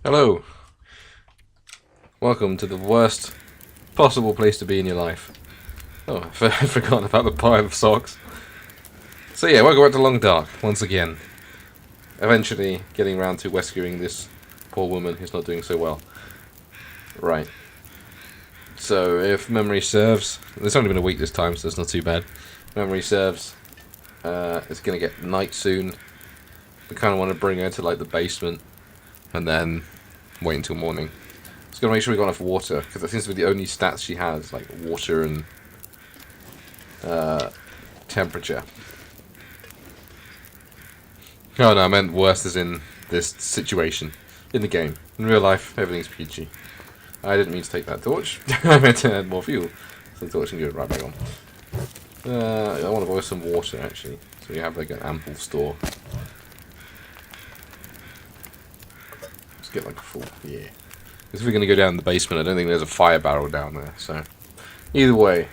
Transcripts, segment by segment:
Hello. Welcome to the worst possible place to be in your life. Oh, I've forgotten about the pile of socks. So yeah, welcome back to Long Dark, once again. Eventually getting around to rescuing this poor woman who's not doing so well. Right. So, if memory serves, it's only been a week this time, so it's not too bad. Memory serves, it's gonna get night soon. We kind of want to bring her to like the basement, and then wait until morning. Just gotta make sure we got enough water, because that seems to be the only stats she has, like water and temperature. Oh no, I meant worse as in this situation. In the game. In real life, everything's peachy. I didn't mean to take that torch. I meant to add more fuel. So the torch can go right back on. I want to buy some water, actually. So we have like an ample store. Let's get like a full... yeah. Because if we're going to go down in the basement, I don't think there's a fire barrel down there. So, either way.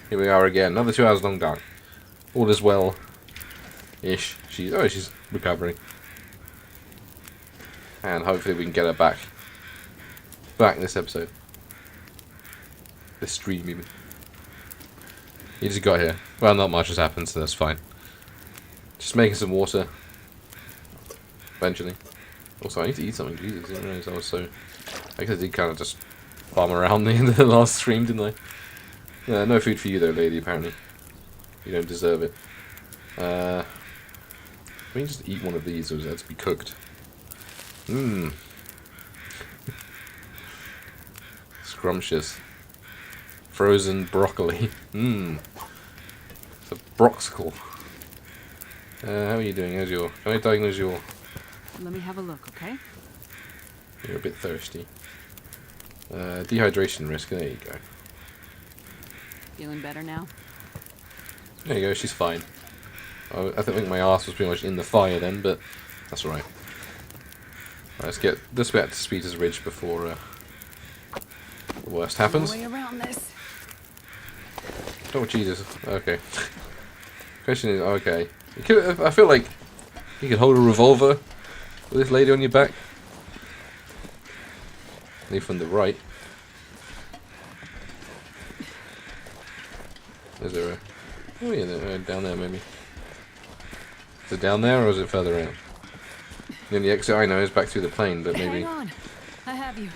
Here we are again. Another 2 hours long dark. All is well. Ish. She's recovering. And hopefully we can get her back in this episode. This stream even. You just got here. Well, not much has happened, so that's fine. Just making some water. Eventually. Also, I need to eat something. Jesus, I didn't realize I was so... I guess I did kind of just bum around the end of the last stream, didn't I? Yeah, no food for you though, lady, apparently. You don't deserve it. Let me just eat one of these, or does it have to be cooked? Mmm. Scrumptious. Frozen broccoli. Mmm. It's a broxicle. How are you doing? How's your... Can I diagnose your... Let me have a look, okay? You're a bit thirsty. Dehydration risk. There you go. Feeling better now? There you go. She's fine. I think my ass was pretty much in the fire then, but that's alright. Right, let's get this bit to Speeder's Ridge before the worst happens. No way around this. Oh Jesus! Okay. Question is, okay. I feel like you could hold a revolver with this lady on your back. Leave from the right. Is there a... oh yeah, down there maybe. Is it down there or is it further out? Then the exit I know is back through the plane, but maybe... Hang on. I have you.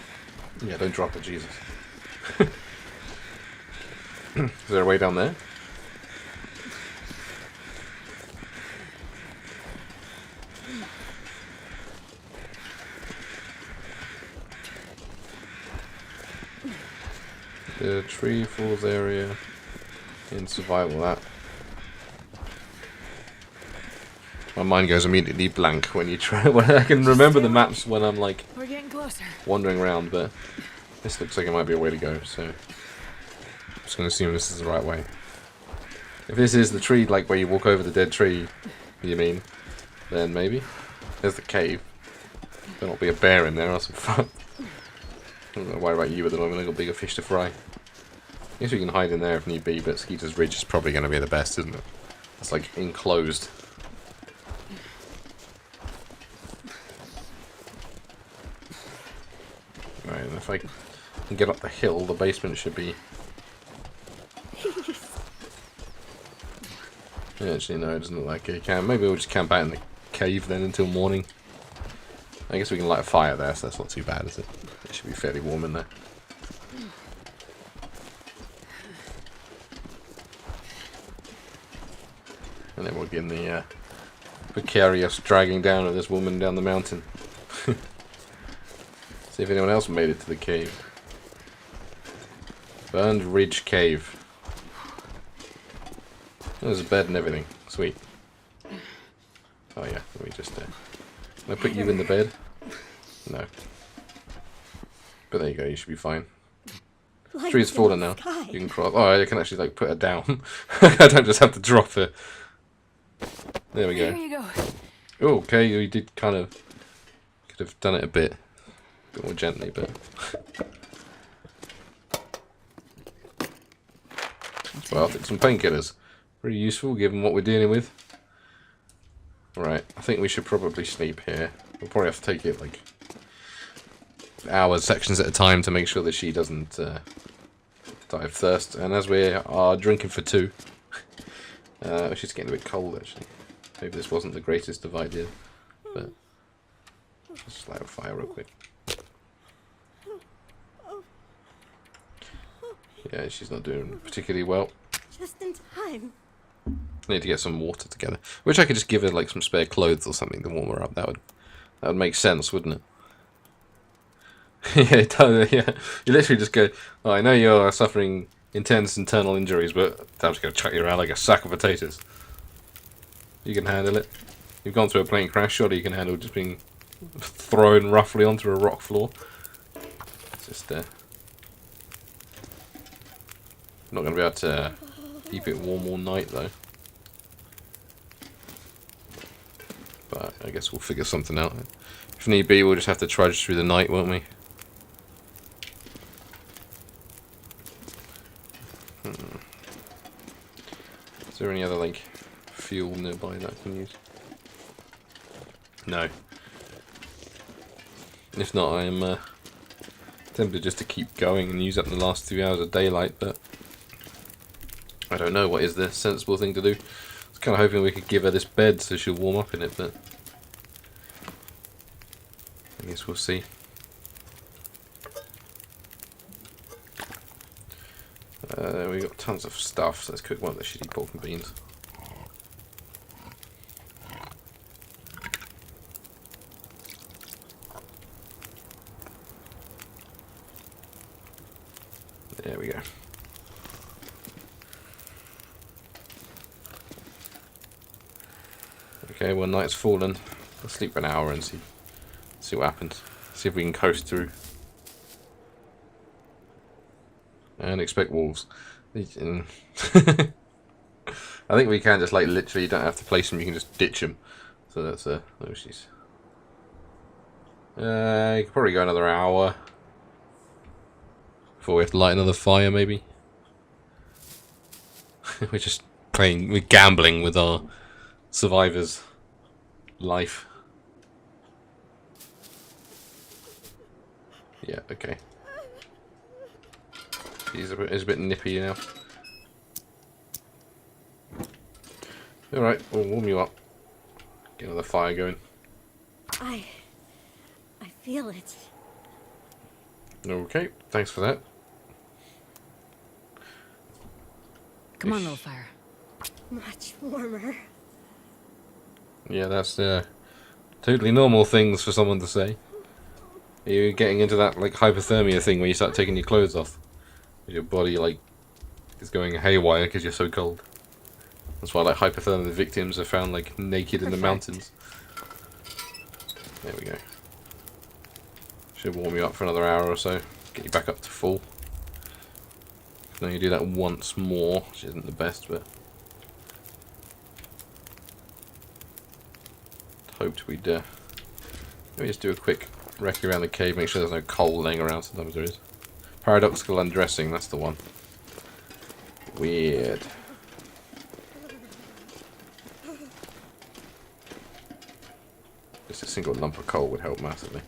Yeah, don't drop it, Jesus. Is there a way down there? The tree falls area in survival. That my mind goes immediately blank when you try. When I can remember the maps when I'm like We're getting closer. wandering around, but this looks like it might be a way to go. So I'm just gonna assume this is the right way. If this is the tree, like where you walk over the dead tree, you mean? Then maybe. There's the cave. There'll not be a bear in there or some fun. I don't know why about you at the moment. I've got bigger fish to fry. I guess we can hide in there if need be, but Skeeter's Ridge is probably going to be the best, isn't it? It's like enclosed. Right, and if I can get up the hill, the basement should be... yeah, actually, no, it doesn't look like it can. Maybe we'll just camp out in the cave then until morning. I guess we can light a fire there, so that's not too bad, is it? It should be fairly warm in there. And then we'll begin the precarious dragging down of this woman down the mountain. See if anyone else made it to the cave. Burned Ridge Cave. There's a bed and everything. Sweet. Oh yeah, let me just... can I put you in the bed? No. But there you go, you should be fine. The tree's fallen now. You can crawl. Oh, I can actually like put her down. I don't just have to drop her. There we go. There you go. Oh, okay, you did kind of... could have done it a bit more gently, but... well, I'll take some painkillers. Pretty useful given what we're dealing with. Right, I think we should probably sleep here. We'll probably have to take it like hour sections at a time to make sure that she doesn't die of thirst. And as we are drinking for 2, which is getting a bit cold actually. Maybe this wasn't the greatest of ideas, but let's just light a fire real quick. Yeah, she's not doing particularly well. Just in time. I need to get some water together. Wish I could just give her like some spare clothes or something to warm her up. That would make sense, wouldn't it? Yeah, it does. Yeah, you literally just go, "Oh, I know you're suffering intense internal injuries, but I'm just gonna chuck you around like a sack of potatoes. You can handle it. You've gone through a plane crash. Surely you can handle just being thrown roughly onto a rock floor." It's just not gonna be able to keep it warm all night though. But I guess we'll figure something out. If need be, we'll just have to trudge through the night, won't we? Is there any other, like, fuel nearby that I can use? No. If not, I'm tempted just to keep going and use up the last 2 hours of daylight, but I don't know what is the sensible thing to do. I was kind of hoping we could give her this bed so she'll warm up in it, but I guess we'll see. We got tons of stuff, so let's cook one of the shitty pork and beans. There we go. Okay, well, night's fallen. Let's sleep for an hour and see what happens. See if we can coast through. And expect wolves. I think we can just, like, literally, you don't have to place them, you can just ditch them. So that's no issues. You could probably go another hour before we have to light another fire, maybe. We're just we're gambling with our survivor's life. Yeah, okay. He's a bit nippy now. Alright, we'll warm you up. Get another fire going. I feel it. Okay, thanks for that. Come on, little fire. Much warmer. Yeah, that's totally normal things for someone to say. Are you getting into that, like, hypothermia thing where you start taking your clothes off? Your body, like, is going haywire because you're so cold. That's why, like, hypothermia victims are found, like, naked in the mountains. There we go. Should warm you up for another hour or so. Get you back up to full. Now you do that once more, which isn't the best, but hoped we'd let me just do a quick recce around the cave, make sure there's no coal laying around. Sometimes there is. Paradoxical undressing, that's the one. Weird. Just a single lump of coal would help massively.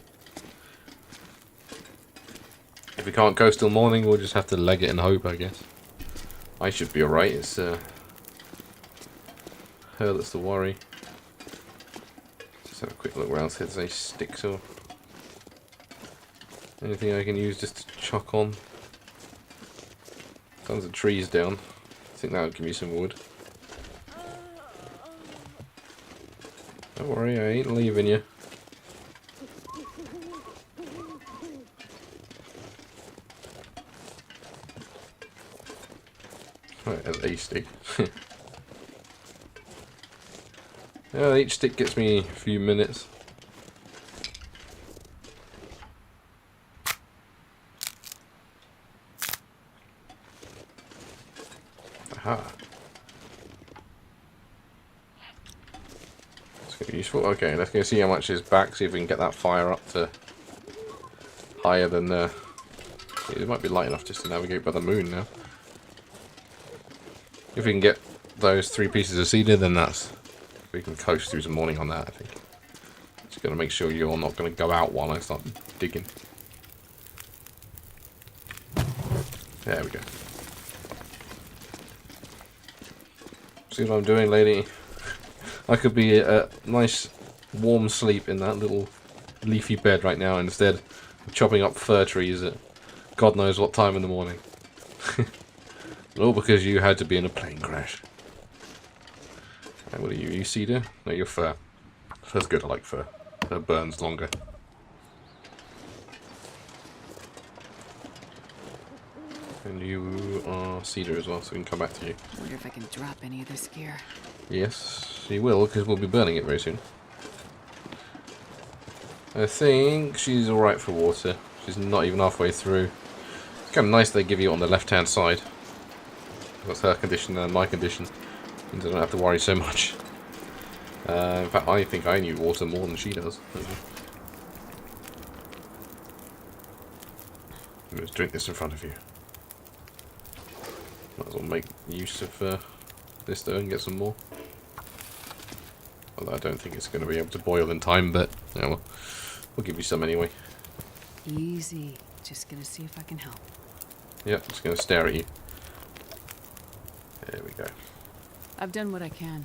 If we can't coast till morning, we'll just have to leg it and hope, I guess. I should be alright, it's her that's the worry. Just have a quick look around, see if there's any sticks or anything I can use just to chuck on. Tons of trees down. I think that would give me some wood. Don't worry, I ain't leaving you. Right, there's a stick. Yeah, each stick gets me a few minutes. Aha. That's gonna be useful. Okay, let's go see how much is back, see if we can get that fire up to higher than it might be light enough just to navigate by the moon now. If we can get those 3 pieces of cedar, then we can coast through some morning on that, I think. Just gotta make sure you're not gonna go out while I start digging. There we go. See what I'm doing, lady? I could be a nice warm sleep in that little leafy bed right now instead of chopping up fir trees at God knows what time in the morning. All because you had to be in a plane crash. What are you cedar? No, you're fir. Fir's good, I like fir. It burns longer. And you are cedar as well, so we can come back to you. I wonder if I can drop any of this gear. Yes, you will, because we'll be burning it very soon. I think she's alright for water. She's not even halfway through. It's kind of nice they give you it on the left-hand side. That's her condition and my condition. Means I don't have to worry so much. In fact, I think I need water more than she does. Let's drink this in front of you. Might as well make use of this though and get some more. Although I don't think it's going to be able to boil in time, but yeah, well, we'll give you some anyway. Easy. Just gonna see if I can help. Yep, just going to stare at you. There we go. I've done what I can.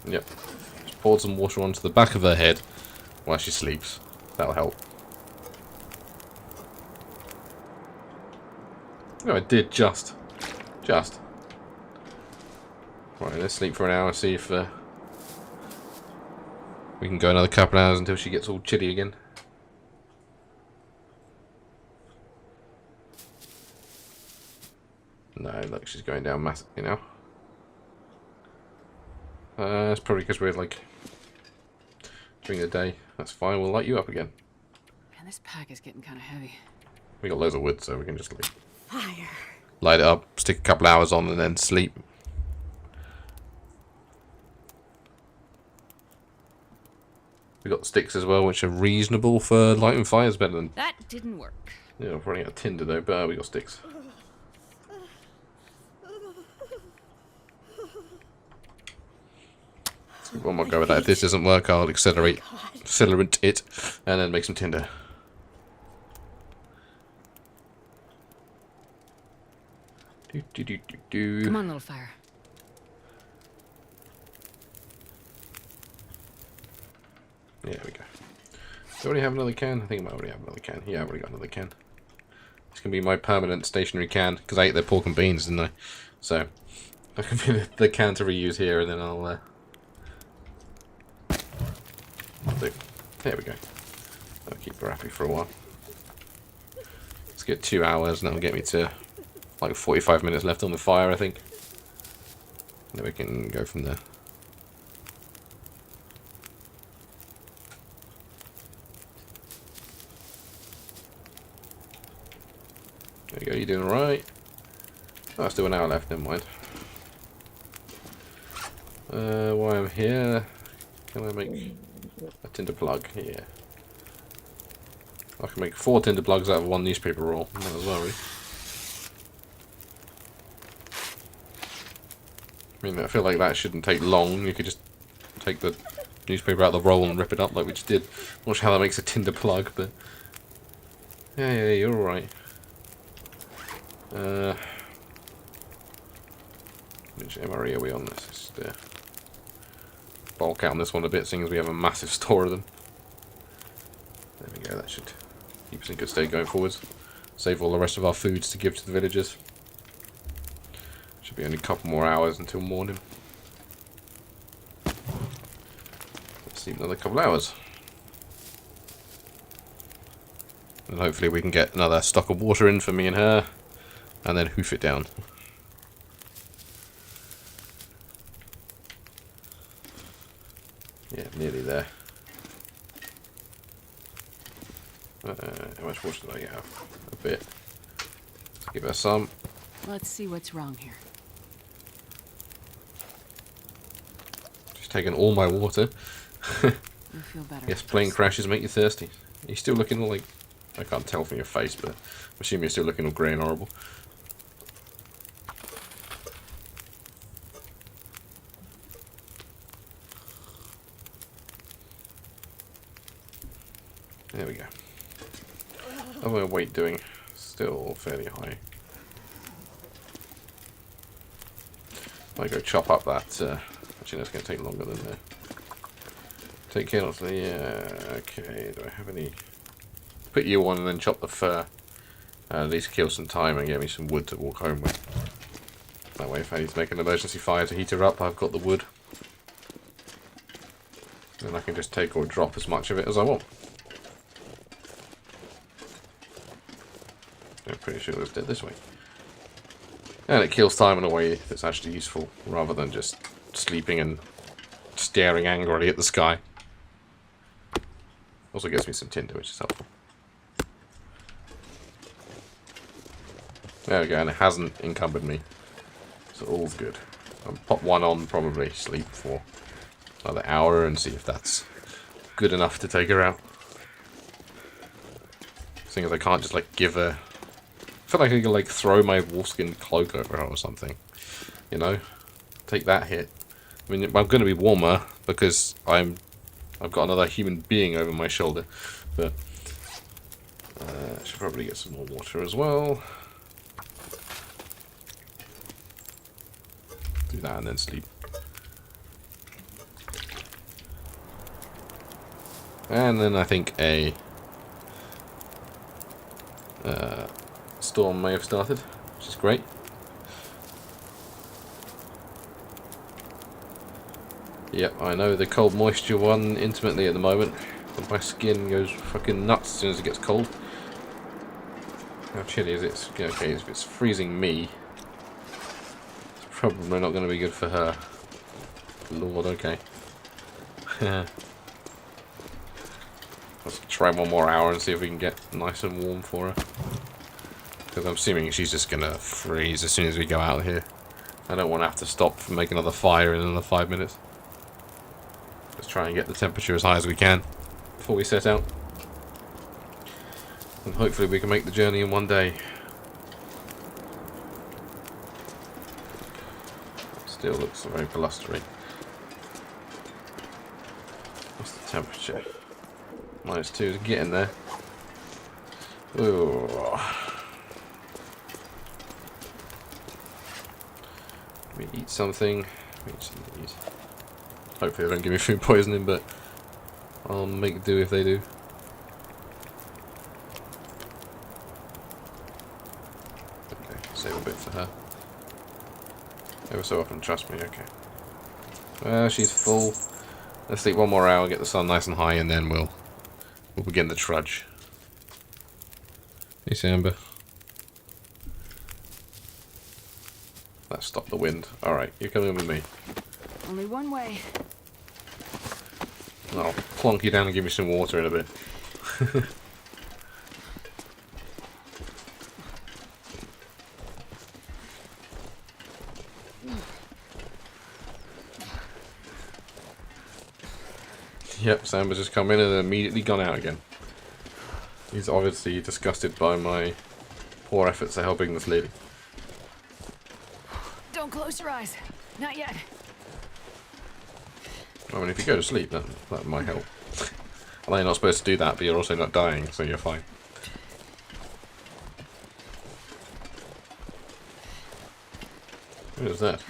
Yep. Just poured some water onto the back of her head while she sleeps. That'll help. No, I did just. Right, let's sleep for an hour, see if we can go another couple of hours until she gets all chilly again. No, look, she's going down massively now. It's probably because we're like during the day. That's fine, we'll light you up again. Man, this pack is getting kind of heavy. We got loads of wood, so we can just like, Fire. light it up, stick a couple hours on, and then sleep. We got sticks as well, which are reasonable for lighting fires. Better than That didn't work. we're running out of tinder though, but we got sticks. So one more go with that. If this doesn't work, I'll accelerate it, and then make some tinder. Come on, little fire. There we go. Do I already have another can? I think I might already have another can. Yeah, I've already got another can. It's going to be my permanent stationary can, because I ate their pork and beans, didn't I? So, that can be the can to reuse here, and then I'll do. There we go. That'll keep her happy for a while. Let's get 2 hours, and that'll get me to like 45 minutes left on the fire, I think. And then we can go from there. There you go, you're doing alright. Oh, still an hour left, never mind. While I'm here, can I make a tinder plug? Yeah. I can make 4 tinder plugs out of 1 newspaper roll. Might as well, really. I mean, I feel like that shouldn't take long. You could just take the newspaper out of the roll and rip it up like we just did. Not sure how that makes a tinder plug, but... Yeah, you're alright. Which MRE are we on this? Just bulk out on this one a bit, seeing as we have a massive store of them. There we go, that should keep us in good state going forwards. Save all the rest of our foods to give to the villagers. Should be only a couple more hours until morning. Let's see, another couple hours. And hopefully we can get another stock of water in for me and her. And then hoof it down. Yeah, nearly there. How much water do I have? A bit. Let's give her some. Let's see what's wrong here. She's taken all my water. You feel better. Yes, plane crashes make you thirsty. Are you still looking all like... I can't tell from your face, but I'm assuming you're still looking all grey and horrible. There we go. How's my weight doing? still fairly high. Might go chop up that. Actually, that's going to take longer than that. Take care of the. Okay, do I have any? Put you on and then chop the fur. At least kill some time and get me some wood to walk home with. That way, if I need to make an emergency fire to heat her up, I've got the wood. Then I can just take or drop as much of it as I want. I'm pretty sure it's dead this way. And it kills time in a way that's actually useful, rather than just sleeping and staring angrily at the sky. Also gets me some tinder, which is helpful. There we go, and it hasn't encumbered me. So all's good. I'll pop one on, probably sleep for another hour and see if that's good enough to take her out. Seeing as I can't just like give her... I feel like I could like throw my wolfskin cloak over her or something. You know? Take that hit. I mean, I'm going to be warmer because I've got another human being over my shoulder. But I should probably get some more water as well. Do that and then sleep. And then I think a storm may have started, which is great. Yep, I know the cold moisture one intimately at the moment, but my skin goes fucking nuts as soon as it gets cold. How chilly is it? Okay, if it's freezing me, it's probably not going to be good for her. Lord, okay. Let's try one more hour and see if we can get nice and warm for her. Because I'm assuming she's just going to freeze as soon as we go out of here. I don't want to have to stop and make another fire in another 5 minutes. Let's try and get the temperature as high as we can before we set out. And hopefully we can make the journey in one day. Still looks very blustery. What's the temperature? -2 is getting there. Ooh. Let me eat something. Hopefully they don't give me food poisoning, but I'll make do if they do. Okay, save a bit for her. Ever so often, trust me, okay. She's full. Let's sleep one more hour, get the sun nice and high, and then we'll begin the trudge. Hey, Samba. Let's stop the wind. Alright, you're coming with me. Only one way. I'll plonk you down and give you some water in a bit. Yep, Samba's just come in and immediately gone out again. He's obviously disgusted by my poor efforts at helping this lady. Don't close your eyes. Not yet. I mean, if you go to sleep, that might help. I know you're not supposed to do that, but you're also not dying, so you're fine. What is that?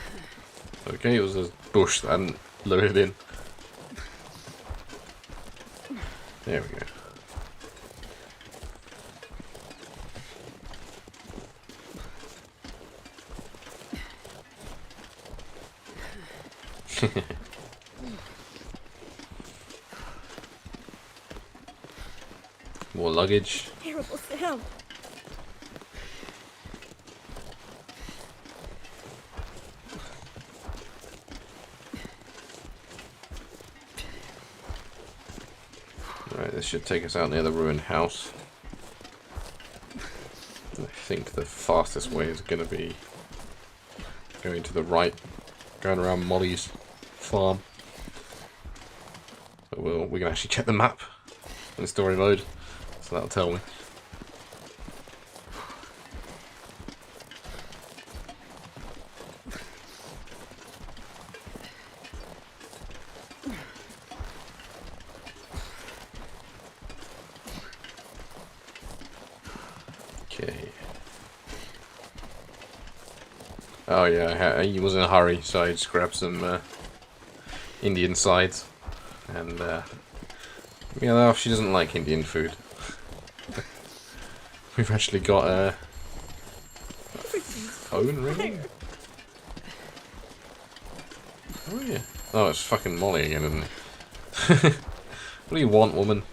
Okay, it was a bush that hadn't lured in. There we go. More luggage. Terrible sound. Right, this should take us out near the ruined house. I think the fastest way is going to be going to the right, going around Molly's farm. So we can actually check the map in story mode, so that'll tell me. Okay. Oh yeah, he was in a hurry, so I just grabbed some Indian sides. And yeah, she doesn't like Indian food. We've actually got a phone ringing. Oh yeah. Oh, it's fucking Molly again, isn't it? What do you want, woman?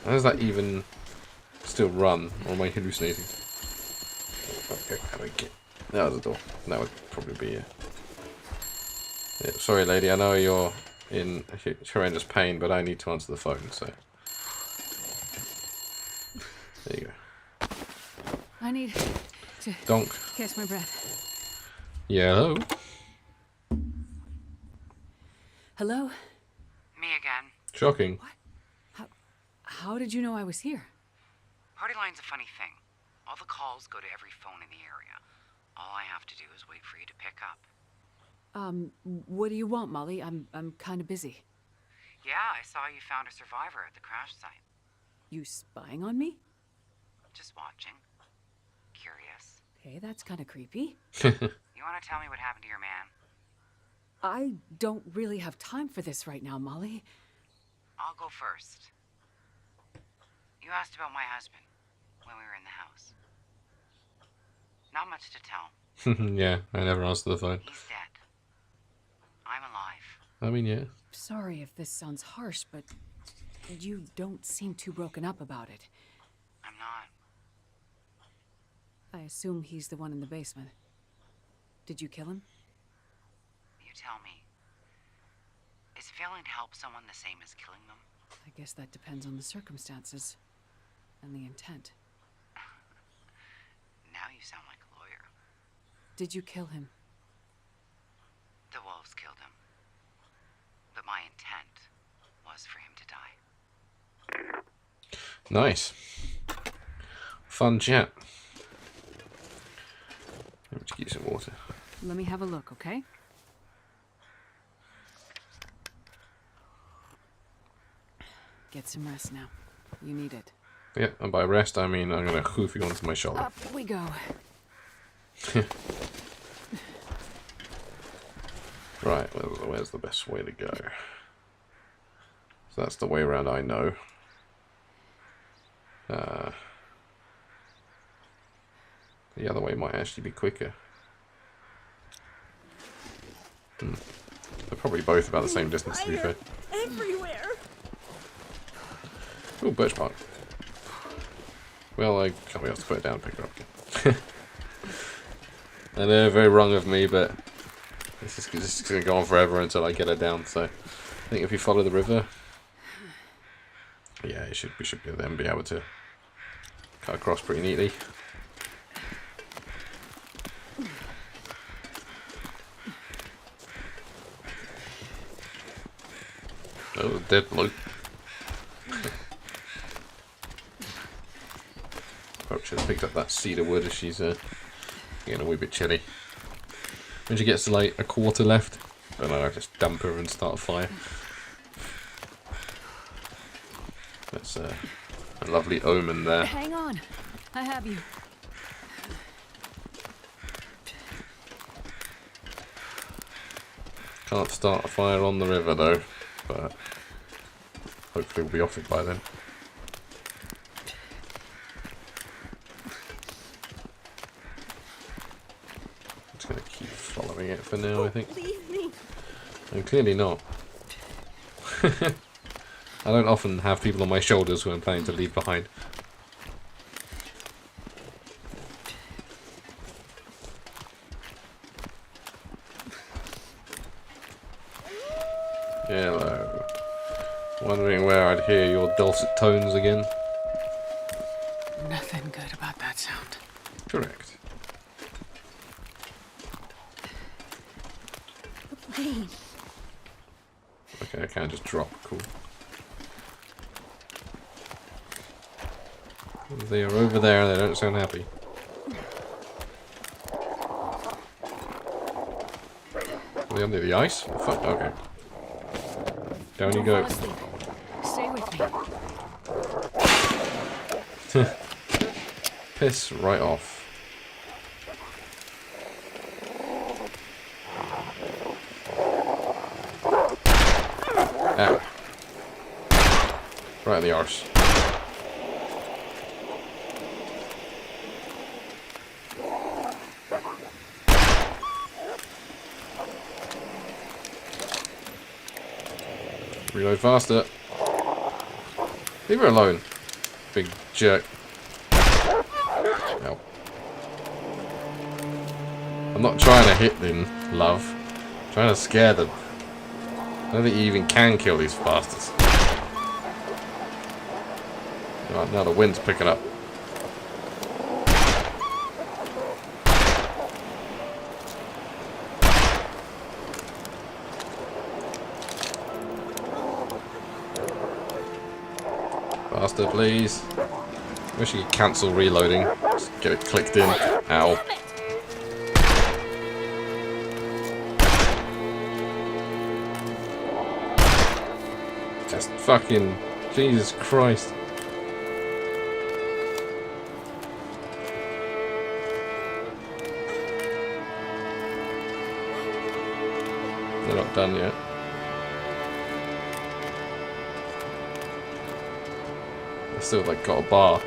How does that even still run? Or am I hallucinating? Okay, how do I get... That was a door. That would probably be it. Yeah, sorry, lady. I know you're in horrendous pain, but I need to answer the phone, so... There you go. I need to Donk. catch my breath. Yeah, hello? Hello? Me again. Shocking. How did you know I was here? Party line's a funny thing. All the calls go to every phone in the area. All I have to do is wait for you to pick up. What do you want, Molly? I'm kind of busy. Yeah, I saw you found a survivor at the crash site. You spying on me? Just watching. Curious. Okay, that's kind of creepy. You want to tell me what happened to your man? I don't really have time for this right now, Molly. I'll go first. You asked about my husband when we were in the house. Not much to tell. Yeah, I never answered the phone. He's dead. I'm alive. I mean, yeah. Sorry if this sounds harsh, but you don't seem too broken up about it. I'm not. I assume he's the one in the basement. Did you kill him? You tell me. Is failing to help someone the same as killing them? I guess that depends on the circumstances and the intent. Now you sound like a lawyer. Did you kill him? The wolves killed him. But my intent was for him to die. Nice. Fun chat. Let me just get you some water. Let me have a look, okay? Get some rest now. You need it. Yeah, and by rest I mean I'm gonna hoof you onto my shoulder. Up we go. Right, where's the best way to go? So that's the way around I know. The other way might actually be quicker. They're probably both about the same distance, to be fair. Everywhere. Oh, birch bark. Well, I can't be able to put it down and pick it up again. I know, very wrong of me, but this is going to go on forever until I get her down, so I think if you follow the river, yeah, we should then be able to cut across pretty neatly. Oh, dead bloke. Probably should have picked up that cedar wood as she's getting a wee bit chilly. When she gets to like a quarter left, I don't know, I just dump her and start a fire. That's a lovely omen there. Hang on. I have you. Can't start a fire on the river though, but hopefully we'll be off it by then. I'm just going to keep following it for now, I think. Leave me. And clearly not. I don't often have people on my shoulders who I'm planning to leave behind. Hello. Wondering where I'd hear your dulcet tones again? Nothing good about that sound. Correct. The plane. Okay, I can't just drop. Cool. They are over there, they don't sound happy. Are they under the ice? Oh, fuck, okay. Down you go. Fall asleep. Stay with me. Piss right off. Ow. Right in the arse. Reload faster. Leave her alone. Big jerk. Ow. I'm not trying to hit them, love. I'm trying to scare them. I don't think you even can kill these bastards. Right, now the wind's picking up. Faster, please. Wish you could cancel reloading. Just get it clicked in. Ow. Just fucking Jesus Christ. They're not done yet. They still like got a bar.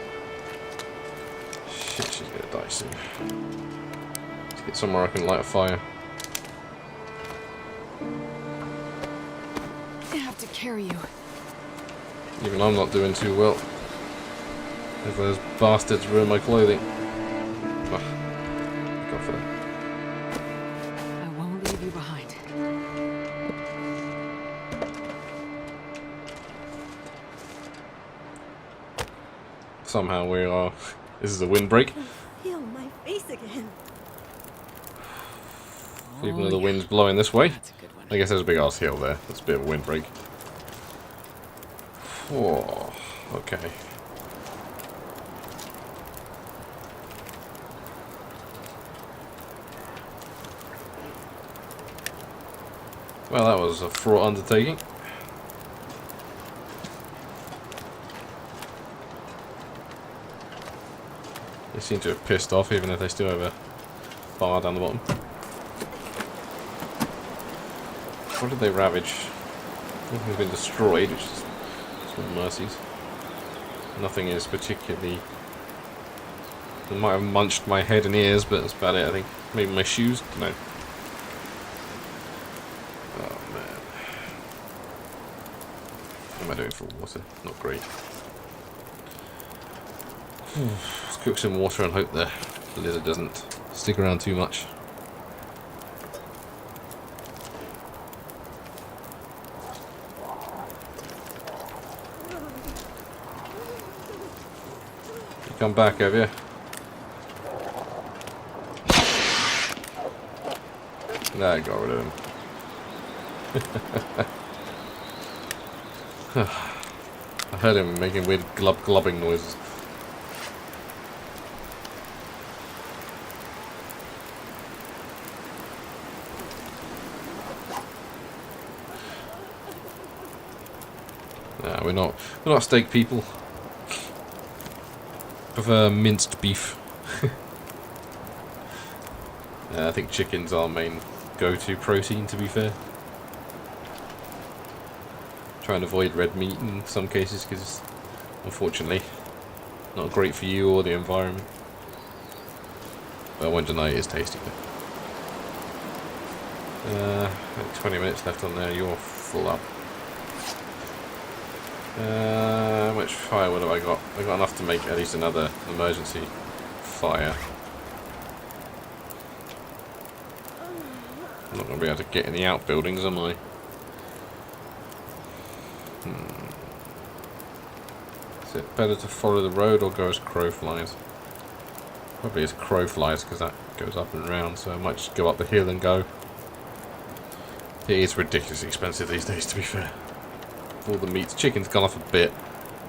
Shit, she's gonna die soon. Let's get somewhere I can light a fire. I have to carry you. Even I'm not doing too well. If those bastards ruin my clothing. Ugh. Go for that. I won't leave you behind. Somehow we are. This is a windbreak. I can feel my face again. Even though the wind's blowing this way. That's a good one. I guess there's a big ass hill there. That's a bit of a windbreak. Oh, okay. Well, that was a fraught undertaking. They seem to have pissed off, even if they still have a bar down the bottom. What did they ravage? Nothing's been destroyed, which is small mercies. Nothing is particularly... They might have munched my head and ears, but that's about it, I think. Maybe my shoes? No. Oh, man. What am I doing for water? Not great. Let's cook some water and hope the lizard doesn't stick around too much. You come back, have you? Nah, I got rid of him. I heard him making weird glubbing noises. Nah, we're not steak people. Prefer minced beef. I think chicken's our main go-to protein, to be fair. Try and avoid red meat in some cases because it's unfortunately not great for you or the environment. But I won't deny it is tasty. Like 20 minutes left on there. You're full up. How much firewood have I got? I got enough to make at least another emergency fire. I'm not going to be able to get in the outbuildings, am I? Is it better to follow the road or go as crow flies? Probably as crow flies because that goes up and round, so I might just go up the hill and go. It is ridiculously expensive these days, to be fair. All the meats, chicken's gone off a bit.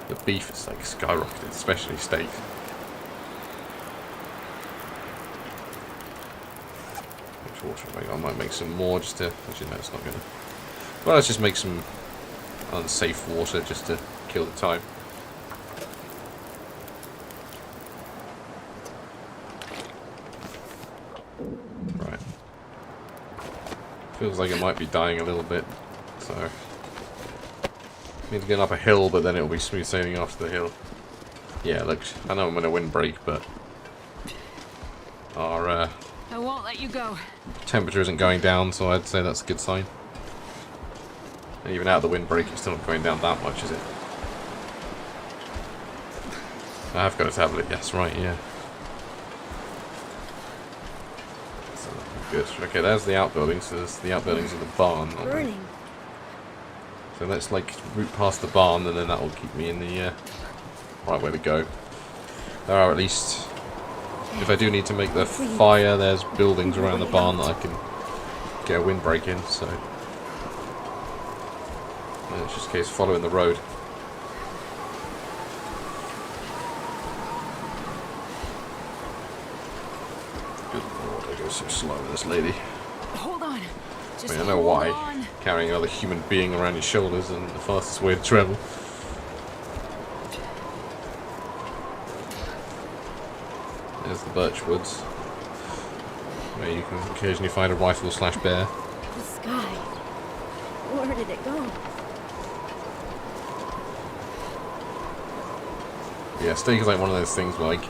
The beef is like skyrocketed, especially steak. Which water have I got? I might make some more just to. Actually, no, it's not gonna. Well, let's just make some unsafe water just to kill the time. Right. Feels like it might be dying a little bit, so Means going up a hill, but then it'll be smooth sailing after the hill. Yeah, look, I know I'm in a windbreak, but our I won't let you go. temperature isn't going down, so I'd say that's a good sign. And even out of the windbreak, it's still not going down that much, is it? I have got a tablet, yes, right, yeah. So good. Okay, there's the outbuildings. So there's the outbuildings of the barn. Burning. So let's like route past the barn, and then that will keep me in the right way to go. There are at least, if I do need to make the fire, there's buildings around the barn that I can get a windbreak in. So and it's just a case of following the road. Good lord, I go so slow with this lady. Hold on. Just I mean, I know hold why. on. Carrying another human being around your shoulders isn't the fastest way to travel. There's the birch woods, where you can occasionally find a rifle slash bear. The sky. Where did it go? Yeah, steak is like one of those things where, like,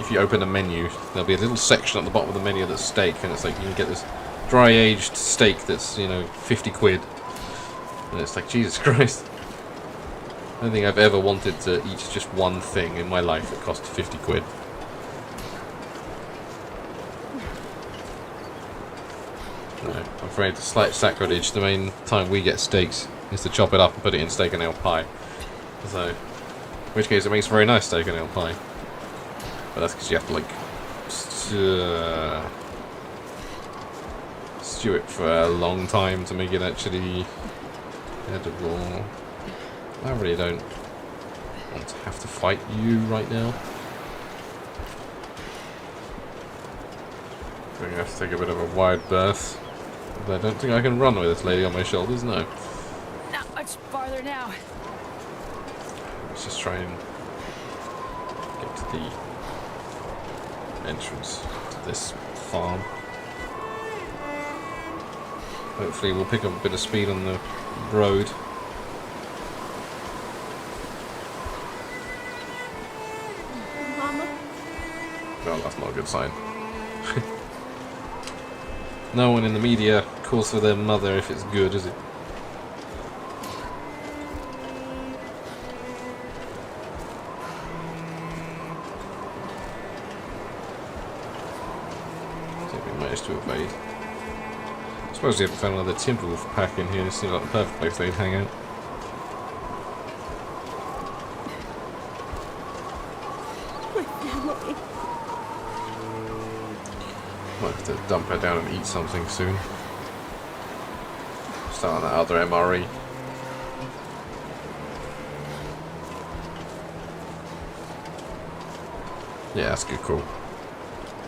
if you open a menu, there'll be a little section at the bottom of the menu that's steak, and it's like you can get this dry-aged steak that's, you know, 50 quid. And it's like, Jesus Christ. I don't think I've ever wanted to eat just one thing in my life that cost 50 quid. No, I'm afraid it's a slight sacrilege. The main time we get steaks is to chop it up and put it in steak and ale pie. So, in which case it makes a very nice steak and ale pie. But that's because you have to, like, stew it for a long time to make it actually edible. I really don't want to have to fight you right now. I'm going to have to take a bit of a wide berth. But I don't think I can run with this lady on my shoulders, no. Not much farther now. Let's just try and get to the entrance to this farm. Hopefully we'll pick up a bit of speed on the road. Mama? Well, that's not a good sign. No one in the media calls for their mother if it's good, is it? I think we managed to evade. I suppose we haven't found another Timberwolf pack in here. This seems like the perfect place they'd hang out. My family. Might have to dump her down and eat something soon. Start on that other MRE. Yeah, that's a good call.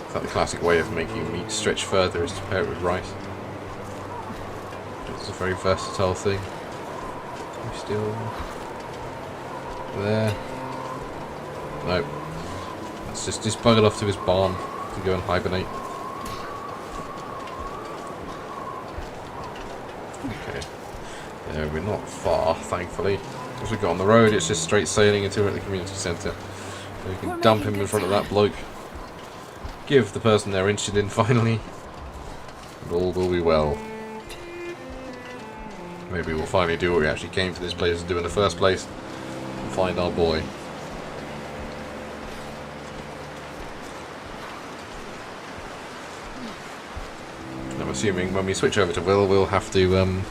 It's like the classic way of making meat stretch further is to pair it with rice. It's a very versatile thing. We still there? Nope. Let's just buggered off to his barn to go and hibernate. Okay. Yeah, we're not far, thankfully. As we got on the road, it's just straight sailing until we're at the community centre. So we can dump him in front of that bloke. Give the person they're interested in finally. And all will be well. Maybe we'll finally do what we actually came to this place to do in the first place. And find our boy. I'm assuming when we switch over to Will, we'll have to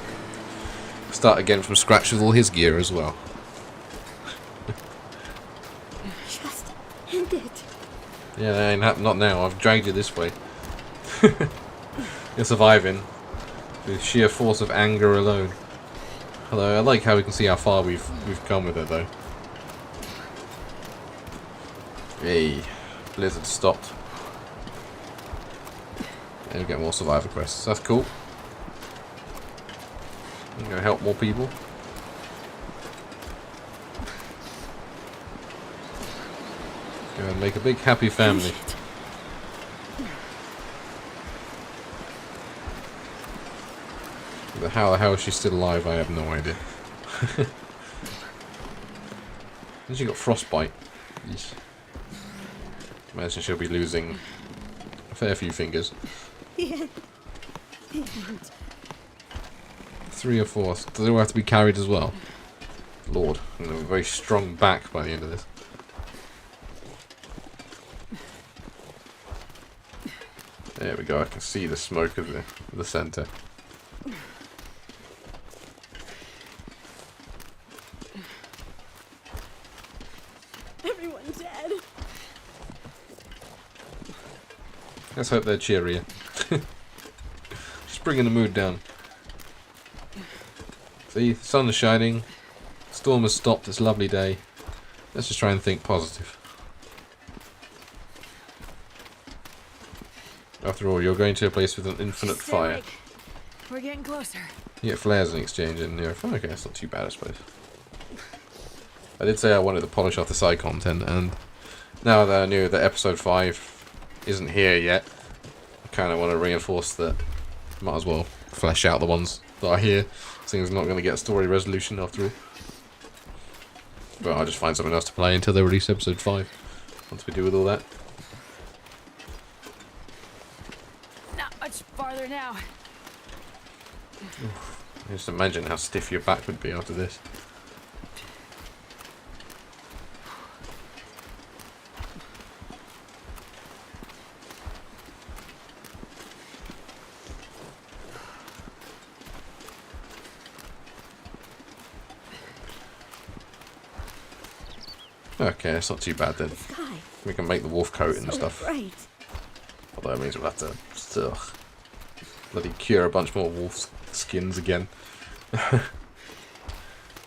start again from scratch with all his gear as well. Just end it. Yeah, that ain't not now. I've dragged you this way. You're surviving with sheer force of anger alone. Although I like how we can see how far we've come with it, though. Hey, blizzard stopped. And we get more survivor quests. That's cool. I'm gonna help more people. Go and make a big happy family. But how the hell is she still alive? I have no idea. And she got frostbite. Yeesh. Imagine she'll be losing a fair few fingers. Yeah. 3 or 4. Does it all have to be carried as well? Lord, I'm gonna have a very strong back by the end of this. There we go, I can see the smoke of the centre. Everyone's dead. Let's hope they're cheerier. Just bringing the mood down. See, the sun is shining. Storm has stopped, it's a lovely day. Let's just try and think positive. After all, you're going to a place with an infinite Stay fire. awake. We're getting closer. You get flares in exchange and you're okay, that's not too bad I suppose. I did say I wanted to polish off the side content, and now that I knew that episode 5 isn't here yet, I kind of want to reinforce that might as well flesh out the ones that are here, seeing as I'm not going to get a story resolution after all. But I'll just find something else to play until they release episode 5, once we do with all that. Not much farther now. Just imagine how stiff your back would be after this. Okay, it's not too bad then. The sky. We can make the wolf coat and So stuff. bright. Although it means we'll have to bloody cure a bunch more wolf skins again. Oh,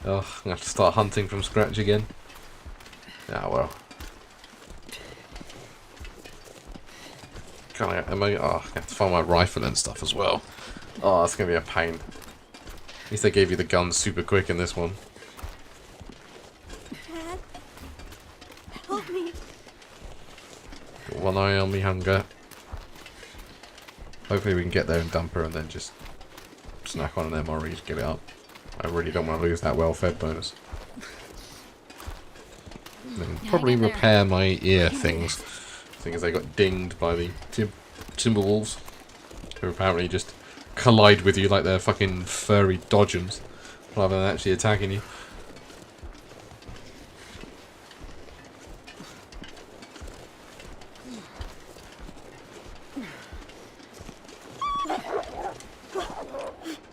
I'm gonna have to start hunting from scratch again. Ah well. Oh, I have to find my rifle and stuff as well. Oh, that's gonna be a pain. At least they gave you the gun super quick in this one. Dad, help me. Got one eye on me hunger. Hopefully we can get there and dump her and then just snack on an MRE to get it up. I really don't want to lose that well-fed bonus. And then probably in there. repair my ear things. Seeing as they got dinged by the timberwolves. Who apparently just collide with you like they're fucking furry dodgems. Rather than actually attacking you.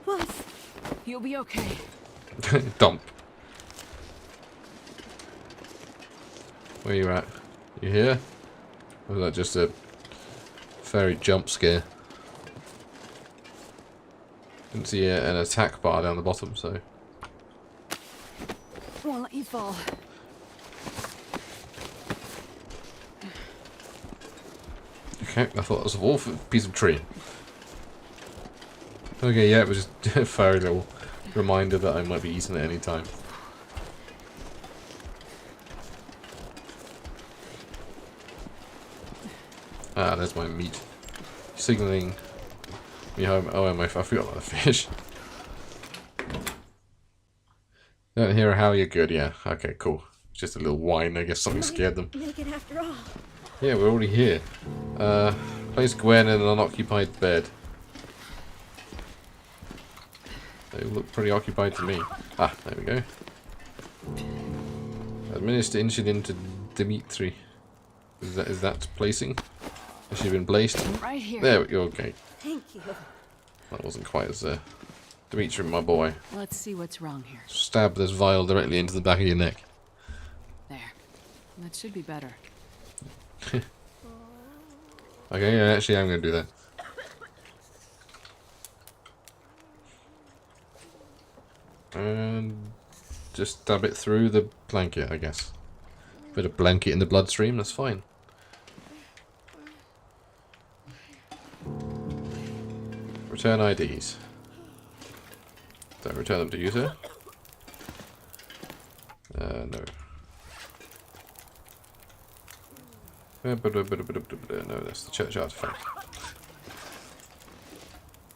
What? You'll be okay. Dump. Where you at? You here? Or was that just a fairy jump scare? Didn't see an attack bar down the bottom, so... Won't let you fall. Okay, I thought it was a wolf, a piece of tree. Okay, yeah, it was just a fairy little reminder that I might be eaten at any time. Ah, there's my meat. Signaling me home. Oh, I forgot about the fish. Don't hear how you're good, yeah. Okay, cool. Just a little whine, I guess something scared them. Make it after all. Yeah, we're already here. Place Gwen in an unoccupied bed. They look pretty occupied to me. Ah, there we go. Administer insulin to Dimitri. Is that placing? Has she been placed? Right here. There we go, okay. Thank you. That wasn't quite as Dimitri, my boy. Let's see what's wrong here. Stab this vial directly into the back of your neck. There. That should be better. Okay, yeah, actually I'm going to do that. And just stab it through the blanket, I guess. Bit of blanket in the bloodstream, that's fine. Return IDs. Don't return them to user. No. No, that's the church artifact.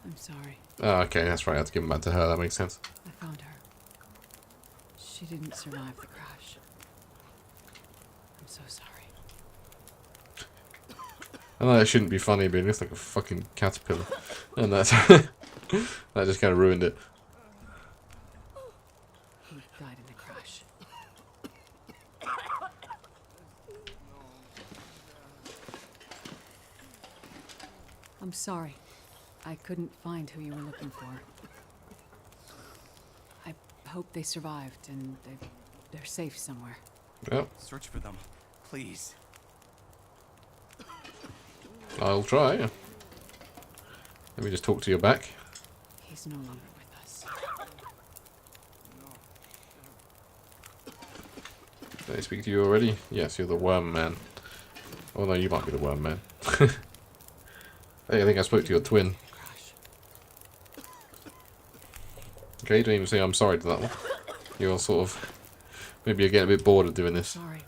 I'm sorry. Oh, okay, that's right. I have to give them back to her. That makes sense. I found her. She didn't survive the crash. so sorry. I know that shouldn't be funny, but it looks like a fucking caterpillar. And that's... that just kind of ruined it. He died in the crash. I'm sorry. I couldn't find who you were looking for. I hope they survived and they're safe somewhere. Yep, Search for them, please. I'll try. Let me just talk to your back. He's no longer with us. Did I speak to you already? Yes, you're the worm man. Oh no, you might be the worm man. Hey, I think I spoke to your twin. Crash. Okay, you don't even say I'm sorry to that one. You're sort of... Maybe you're getting a bit bored of doing this. Sorry.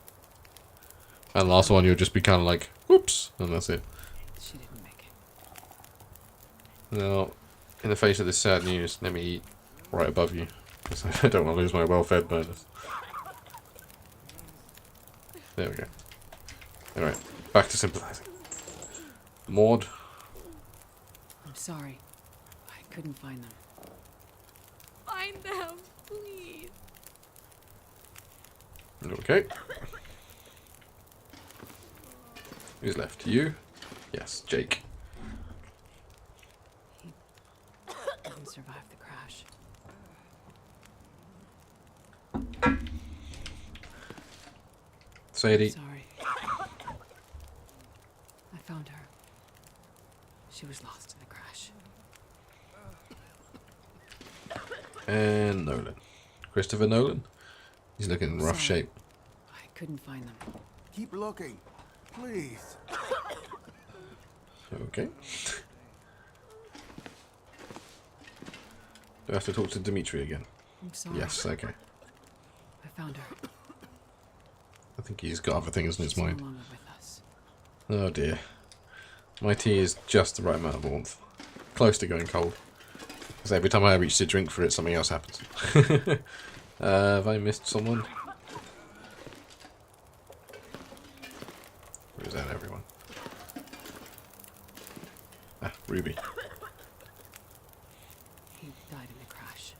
And the last one you'll just be kind of like, whoops, and that's it. She didn't make it. Now, in the face of this sad news, let me eat right above you. Because I don't want to lose my well-fed bonus. There we go. Alright, back to sympathizing. Maud. I'm sorry. I couldn't find them. Find them, please. Okay. Who's left? You? Yes, Jake. He didn't survive the crash. Sadie. Sorry. I found her. She was lost in the crash. And Nolan. Christopher Nolan. He's looking in rough Sorry. shape. I couldn't find them. Keep looking, please. Okay. Do I have to talk to Dimitri again? I'm sorry. Yes, okay. I found her. I think he's got other things in his She's no mind. longer with us. Oh dear. My tea is just the right amount of warmth. Close to going cold. Because every time I reach to drink for it, something else happens. Have I missed someone? Where is that, everyone? Ah, Ruby. He died in the crash.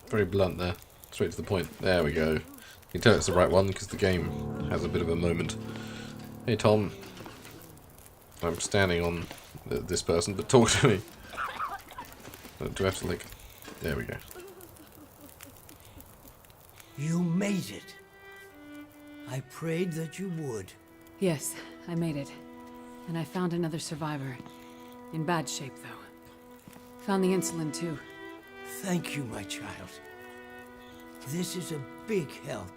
Very blunt there. Straight to the point. There we go. You can tell it's the right one because the game has a bit of a moment. Hey Tom. I'm standing on this person, but talk to me. Do I have to like... There we go. You made it. I prayed that you would. Yes, I made it. And I found another survivor. In bad shape, though. Found the insulin, too. Thank you, my child. This is a big help.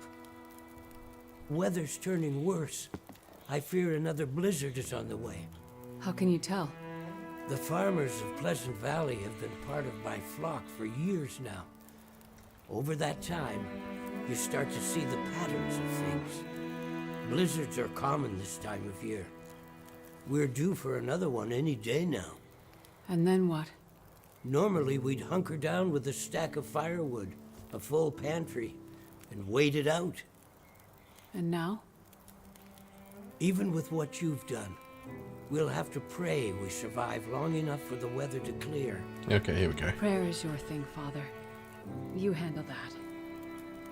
Weather's turning worse. I fear another blizzard is on the way. How can you tell? The farmers of Pleasant Valley have been part of my flock for years now. Over that time, you start to see the patterns of things. Blizzards are common this time of year. We're due for another one any day now. And then what? Normally, we'd hunker down with a stack of firewood, a full pantry, and wait it out. And now? Even with what you've done, we'll have to pray we survive long enough for the weather to clear. Okay, here we go. Prayer is your thing, Father. You handle that.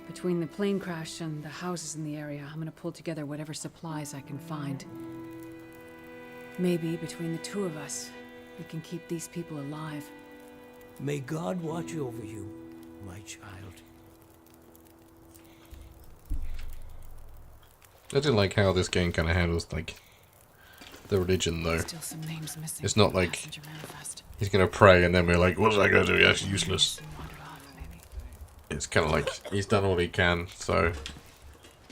Between the plane crash and the houses in the area, I'm gonna pull together whatever supplies I can find. Maybe between the two of us, we can keep these people alive. May God watch over you, my child. I do like how this game kind of handles, like, the religion, though. Still some names missing. It's not from the like- passenger manifest. He's gonna pray, and then we're like, what's that gonna do? That's useless. Some wandered off, maybe. It's kind of like, he's done all he can, so...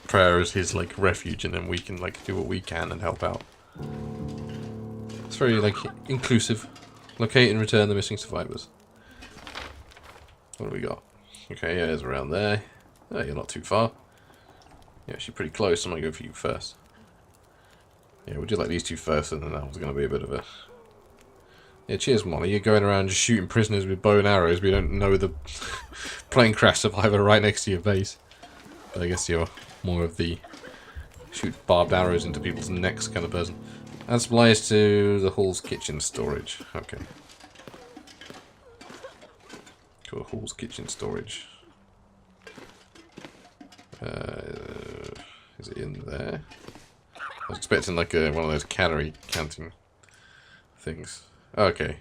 Prayer is his, like, refuge, and then we can, like, do what we can and help out. It's very, like, inclusive. Locate and return the missing survivors. What do we got? Okay, yeah, it's around there. Oh, you're not too far. You're actually pretty close. I'm gonna go for you first. Yeah, we'll do like these two first, and then that one's gonna be a bit of a... Yeah, cheers, Molly. You're going around just shooting prisoners with bow and arrows, but you don't know the plane crash survivor right next to your base. But I guess you're more of the shoot barbed arrows into people's necks kind of person. Add supplies to the hall's kitchen storage. Okay. To a hall's kitchen storage. Is it in there? I was expecting like one of those calorie counting things. Okay.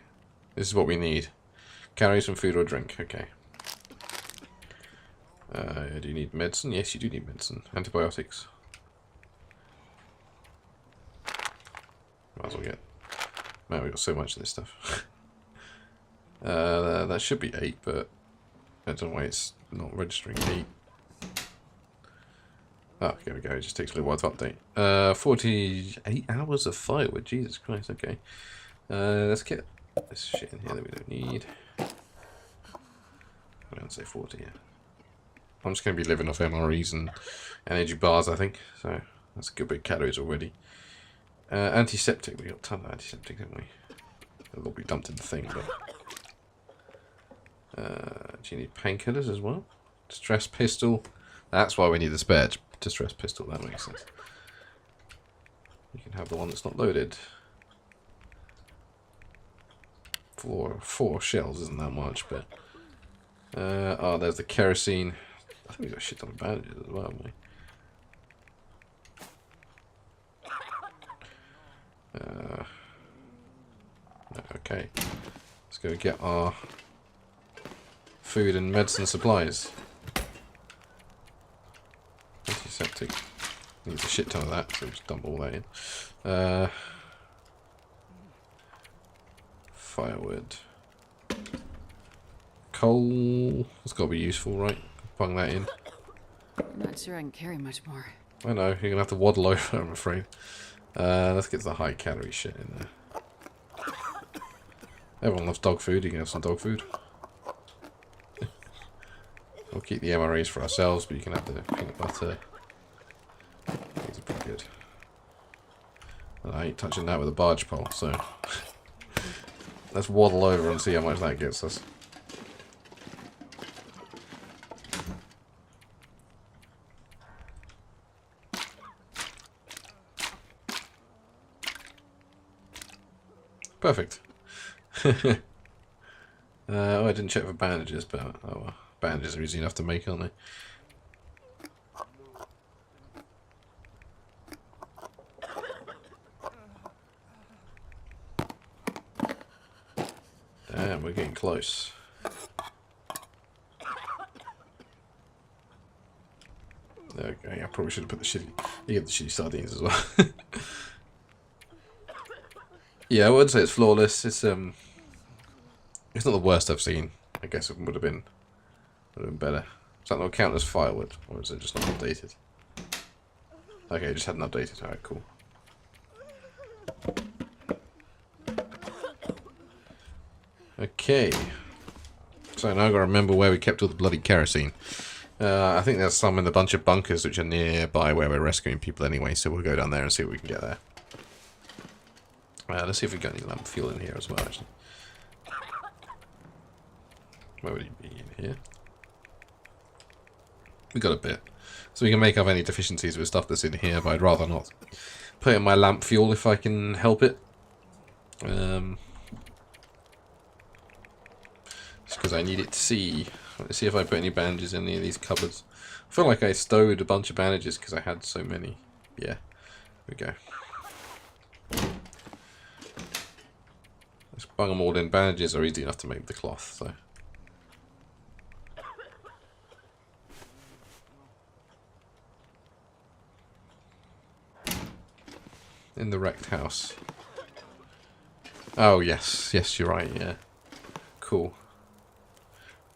This is what we need. Carry some food or drink. Okay. Do you need medicine? Yes, you do need medicine. Antibiotics. Might as well get... Man, we've got so much of this stuff. That should be 8, but I don't know why it's not registering 8. Oh, there we go. It just takes a little while to update. 48 hours of firewood. Jesus Christ. Okay. Let's get this shit in here that we don't need. I don't say 40 here. I'm just going to be living off MREs and energy bars, I think. So that's a good bit of calories already. Antiseptic. We got a ton of antiseptic, didn't we? It'll all be dumped in the thing, but... do you need painkillers as well? Distress pistol. That's why we need the spare distress pistol. That makes sense. You can have the one that's not loaded. Four shells isn't that much, but... oh, there's the kerosene. I think we've got a shit ton of bandages as well, haven't we? Okay. Let's go get our food and medicine supplies. Antiseptic. Needs a shit ton of that, so just dump all that in. Firewood. Coal. That's got to be useful, right? Bung that in. I'm not sure I can carry much more. I know, you're going to have to waddle over, I'm afraid. Let's get the high calorie shit in there. Everyone loves dog food, you can have some dog food. We'll keep the MREs for ourselves, but you can have the peanut butter. These are pretty good. And I ain't touching that with a barge pole, so... Let's waddle over and see how much that gets us. Perfect. Oh, I didn't check for bandages, but oh well. Bandages are easy enough to make, aren't they? Damn, we're getting close. Okay, I probably should have put the shitty... You get the shitty sardines as well. Yeah, I wouldn't say it's flawless. It's not the worst I've seen. I guess it would have been better. Does that not count as firewood, or is it just not updated? Okay, it just hadn't updated. Alright, cool. Okay. So now I've got to remember where we kept all the bloody kerosene. I think there's some in a bunch of bunkers which are nearby where we're rescuing people anyway, so we'll go down there and see what we can get there. Let's see if we've got any lamp fuel in here as well, actually. Where would he be in here? We got a bit. So we can make up any deficiencies with stuff that's in here, but I'd rather not put in my lamp fuel if I can help it. Just because I need it to see. Let's see if I put any bandages in any of these cupboards. I feel like I stowed a bunch of bandages because I had so many. Yeah, here we go. Let's bung them all in. Bandages are easy enough to make with the cloth, so. In the wrecked house. Oh, yes. Yes, you're right, yeah. Cool.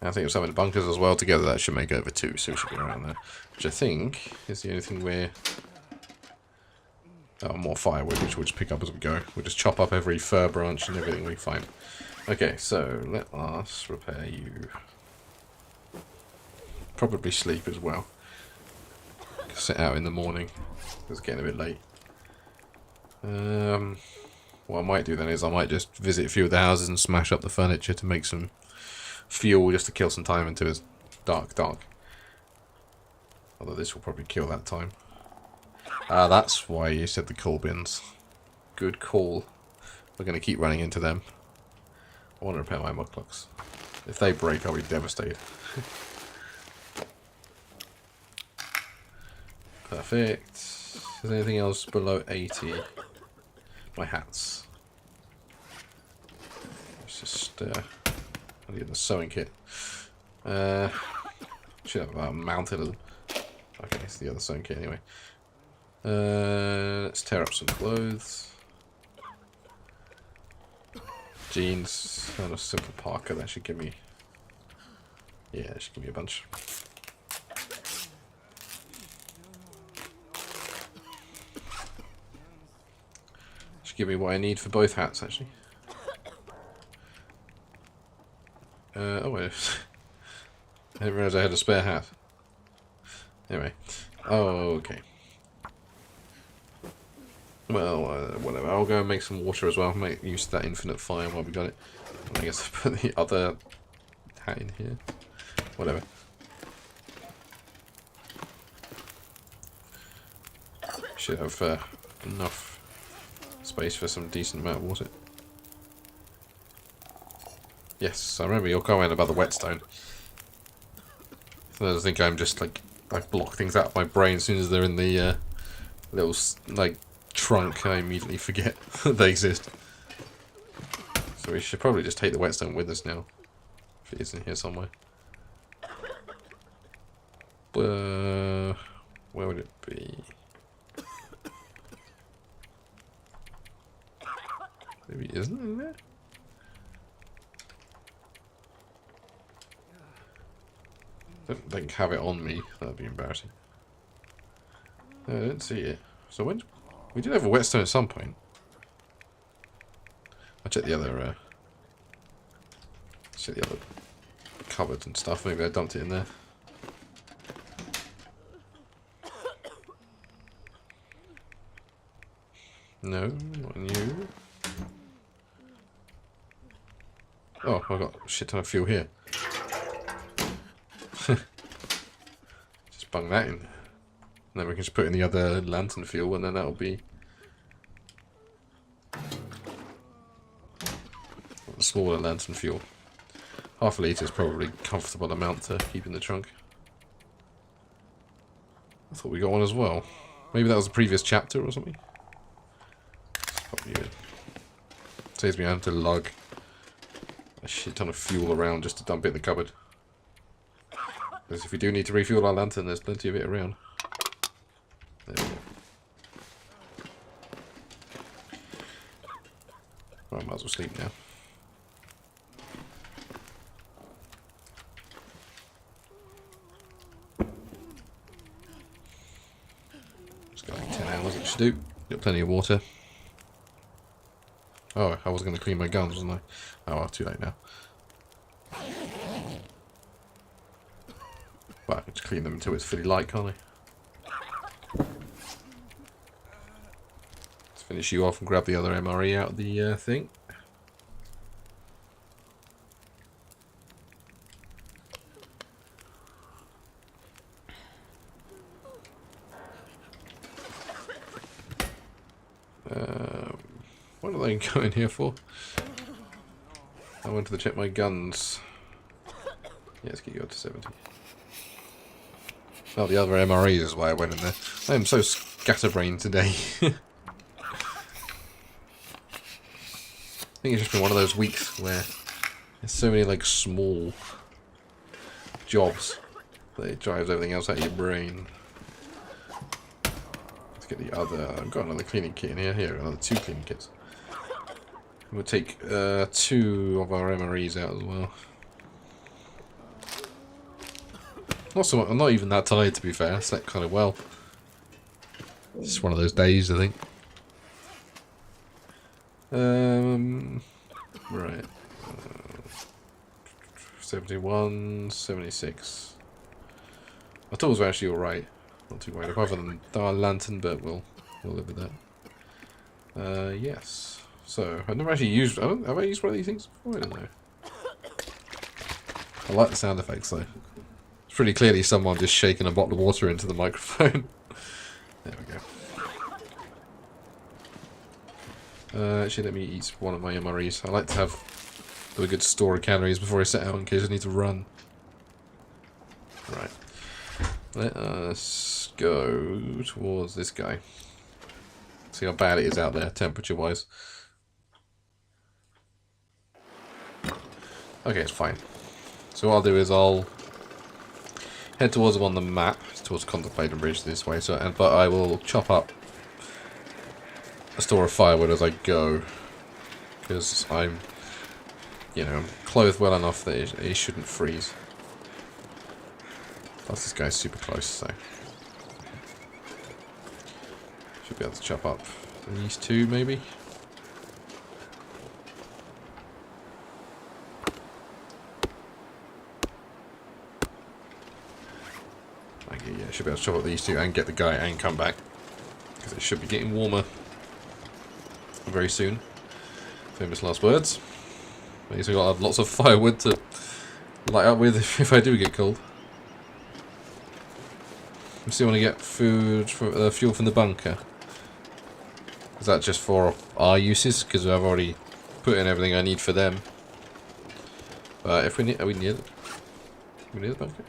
I think of some in the bunkers as well. Together that should make over 2, so we should be around there. Which I think is the only thing we're... Oh, more firewood, which we'll just pick up as we go. We'll just chop up every fir branch and everything we find. Okay, so let us repair you. Probably sleep as well. Sit out in the morning. It's getting a bit late. What I might do then is I might just visit a few of the houses and smash up the furniture to make some fuel just to kill some time until it's dark. Although this will probably kill that time. Ah, that's why you said the coal bins. Good call. We're going to keep running into them. I want to repair my mud clocks. If they break, I'll be devastated. Perfect. Is there anything else below 80? My hats. Let's just I'll get the sewing kit. Should have mounted them. Okay, it's the other sewing kit anyway. Let's tear up some clothes. Jeans and a simple parka. That should give me. Yeah, that should give me a bunch. Should give me what I need for both hats, actually. Oh wait. I didn't realise I had a spare hat. Anyway. Oh, okay. Well, whatever. I'll go and make some water as well. Make use of that infinite fire while we got it. I guess I'll put the other hat in here. Whatever. Should have enough space for some decent amount of water. Yes, I remember your comment about the whetstone. I think I'm just like I block things out of my brain as soon as they're in the little like trunk. I immediately forget that they exist. So we should probably just take the whetstone with us now, if it is in here somewhere. Where would it be? Maybe it isn't in there. Don't think have it on me. That'd be embarrassing. No, I didn't see it. So when we did have a whetstone at some point. I'll check the other. Check the other cupboard and stuff. Maybe I dumped it in there. No, not you. Oh, I've got a shit ton of fuel here. Just bung that in. And then we can just put in the other lantern fuel and then that'll be a smaller lantern fuel. Half a litre is probably a comfortable amount to keep in the trunk. I thought we got one as well. Maybe that was a previous chapter or something. Probably good. Saves me having to lug a shit ton of fuel around just to dump it in the cupboard. Because if we do need to refuel our lantern, there's plenty of it around. There we go. Right, might as well sleep now. It's got like 10 hours, it should do. Got plenty of water. Oh, I was going to clean my guns, wasn't I? Oh, well, too late now. Well, I can just clean them until it's fully light, can't I? Let's finish you off and grab the other MRE out of the thing. What are they going here for? I wanted to check my guns. Yeah, let's get you up to 70. Oh, the other MREs is why I went in there. I am so scatterbrained today. I think it's just been one of those weeks where there's so many like small jobs that it drives everything else out of your brain. Let's get the other. I've got another cleaning kit in here. Here, another 2 cleaning kits. We'll take 2 of our MREs out as well. Also, I'm not even that tired, to be fair. I slept kind of well. It's just one of those days, I think. Right. 71, 76. My tools are actually alright. Not too worried. Apart from our lantern, but we'll live with that. Yes. So, I've never actually used... have I used one of these things before? I don't know. I like the sound effects, though. It's pretty clearly someone just shaking a bottle of water into the microphone. There we go. Actually, let me eat one of my MREs. I like to have a good store of calories before I set out in case I need to run. Right. Let us go towards this guy. See how bad it is out there, temperature-wise. Okay, it's fine. So what I'll do is I'll head towards them on the map, towards Contemplating Bridge this way. But I will chop up a store of firewood as I go, because I'm, you know, clothed well enough that it shouldn't freeze. Plus, this guy's super close, so should be able to chop up these two, maybe. Okay, yeah, should be able to chop up these two and get the guy and come back, because it should be getting warmer very soon. Famous last words. At least I got to have lots of firewood to light up with if I do get cold. I still want to get food from fuel from the bunker. Is that just for our uses? Because I've already put in everything I need for them. But if we need, are we near the bunker?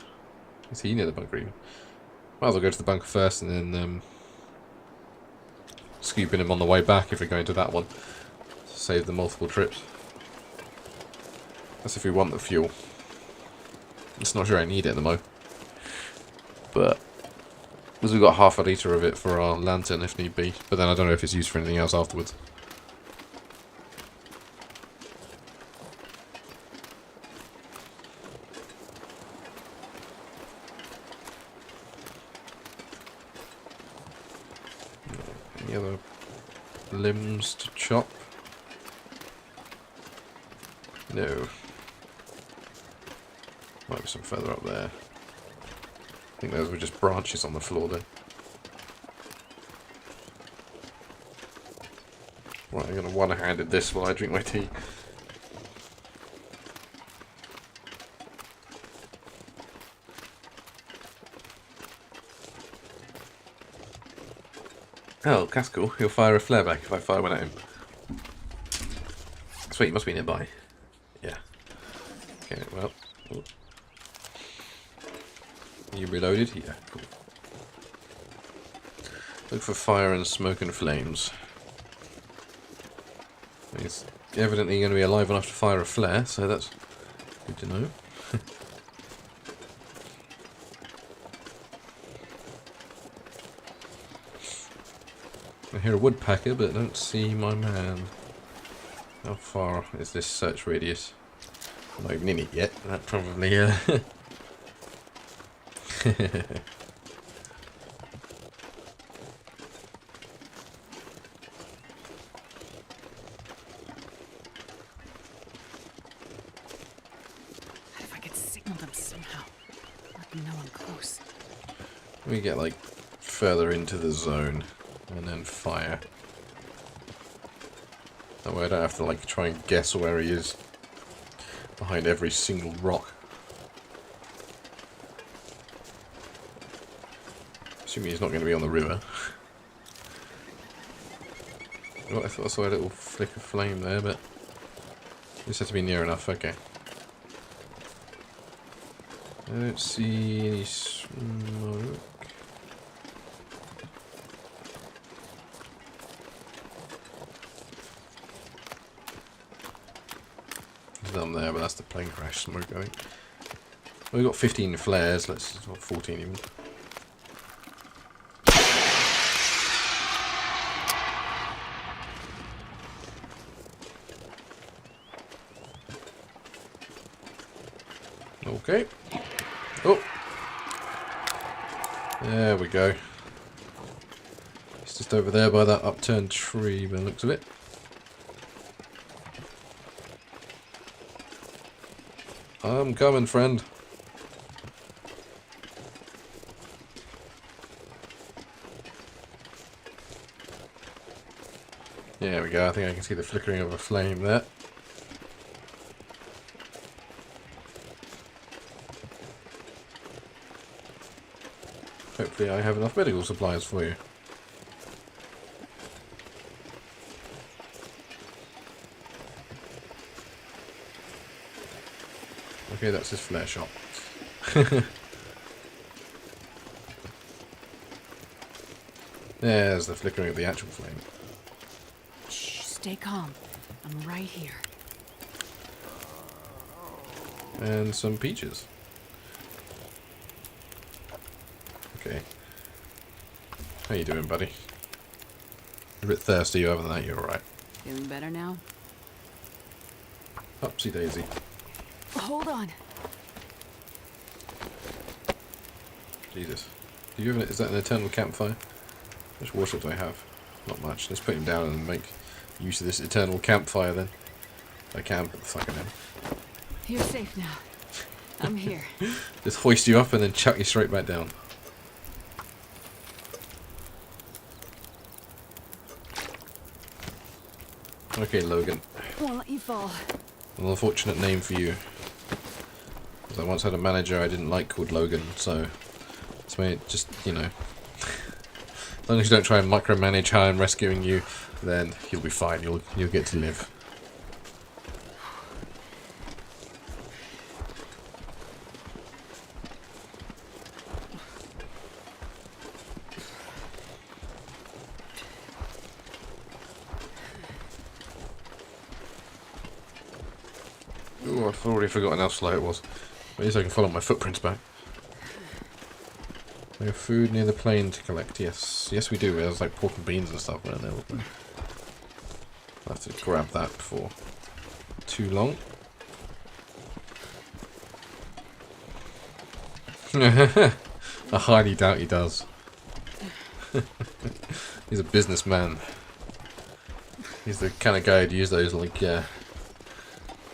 Is he near the bunker even? Might as well go to the bunker first and then scooping him on the way back if we're going to that one. Save the multiple trips. That's if we want the fuel. It's not sure I need it at the moment. But because we've got half a litre of it for our lantern if need be. But then I don't know if it's used for anything else afterwards. Any other limbs to chop? No. Might be some further up there. I think those were just branches on the floor then. Right, I'm going to one-handed this while I drink my tea. Oh, that's cool. He'll fire a flare back if I fire one at him. Sweet, he must be nearby. Yeah. Okay, well. Oh. You reloaded? Yeah, cool. Look for fire and smoke and flames. He's evidently going to be alive enough to fire a flare, so that's good to know. I hear a woodpecker, but don't see my man. How far is this search radius? I'm not even in it yet. That probably How If I could signal them somehow, let them know I'm close. we get like further into the zone and then fire. That way I don't have to like try and guess where he is behind every single rock. Assuming he's not going to be on the river. Oh, I thought I saw a little flick of flame there, but this has to be near enough. Okay. I don't see any smoke. There's none there, but that's the plane crash smoke going. We've got 15 flares. Let's 14 even. Okay. Oh. There we go. It's just over there by that upturned tree by the looks of it. I'm coming, friend. There we go. I think I can see the flickering of a flame there. Hopefully I have enough medical supplies for you. Okay, that's his flare shot. There's the flickering of the actual flame. Shh, stay calm. I'm right here. And some peaches. Okay. How you doing, buddy? You're a bit thirsty, other than that you're alright. Feeling better now? Upsy daisy. Hold on. Jesus. Do you have is that an eternal campfire? How much water do I have? Not much. Let's put him down and make use of this eternal campfire then. I can put the fucking in. You're safe now. I'm here. Just hoist you up and then chuck you straight back down. Okay, Logan. Won't let you fall. An unfortunate name for you. Because I once had a manager I didn't like called Logan, so it's made just, you know. As long as you don't try and micromanage how I'm rescuing you, then you'll be fine. You'll get to live. Ooh, I've already forgotten how slow it was. At least I can follow my footprints back. We have food near the plane to collect. Yes, yes we do. There's like pork and beans and stuff around there. I'll have to grab that before too long. I highly doubt he does. He's a businessman. He's the kind of guy who'd use those like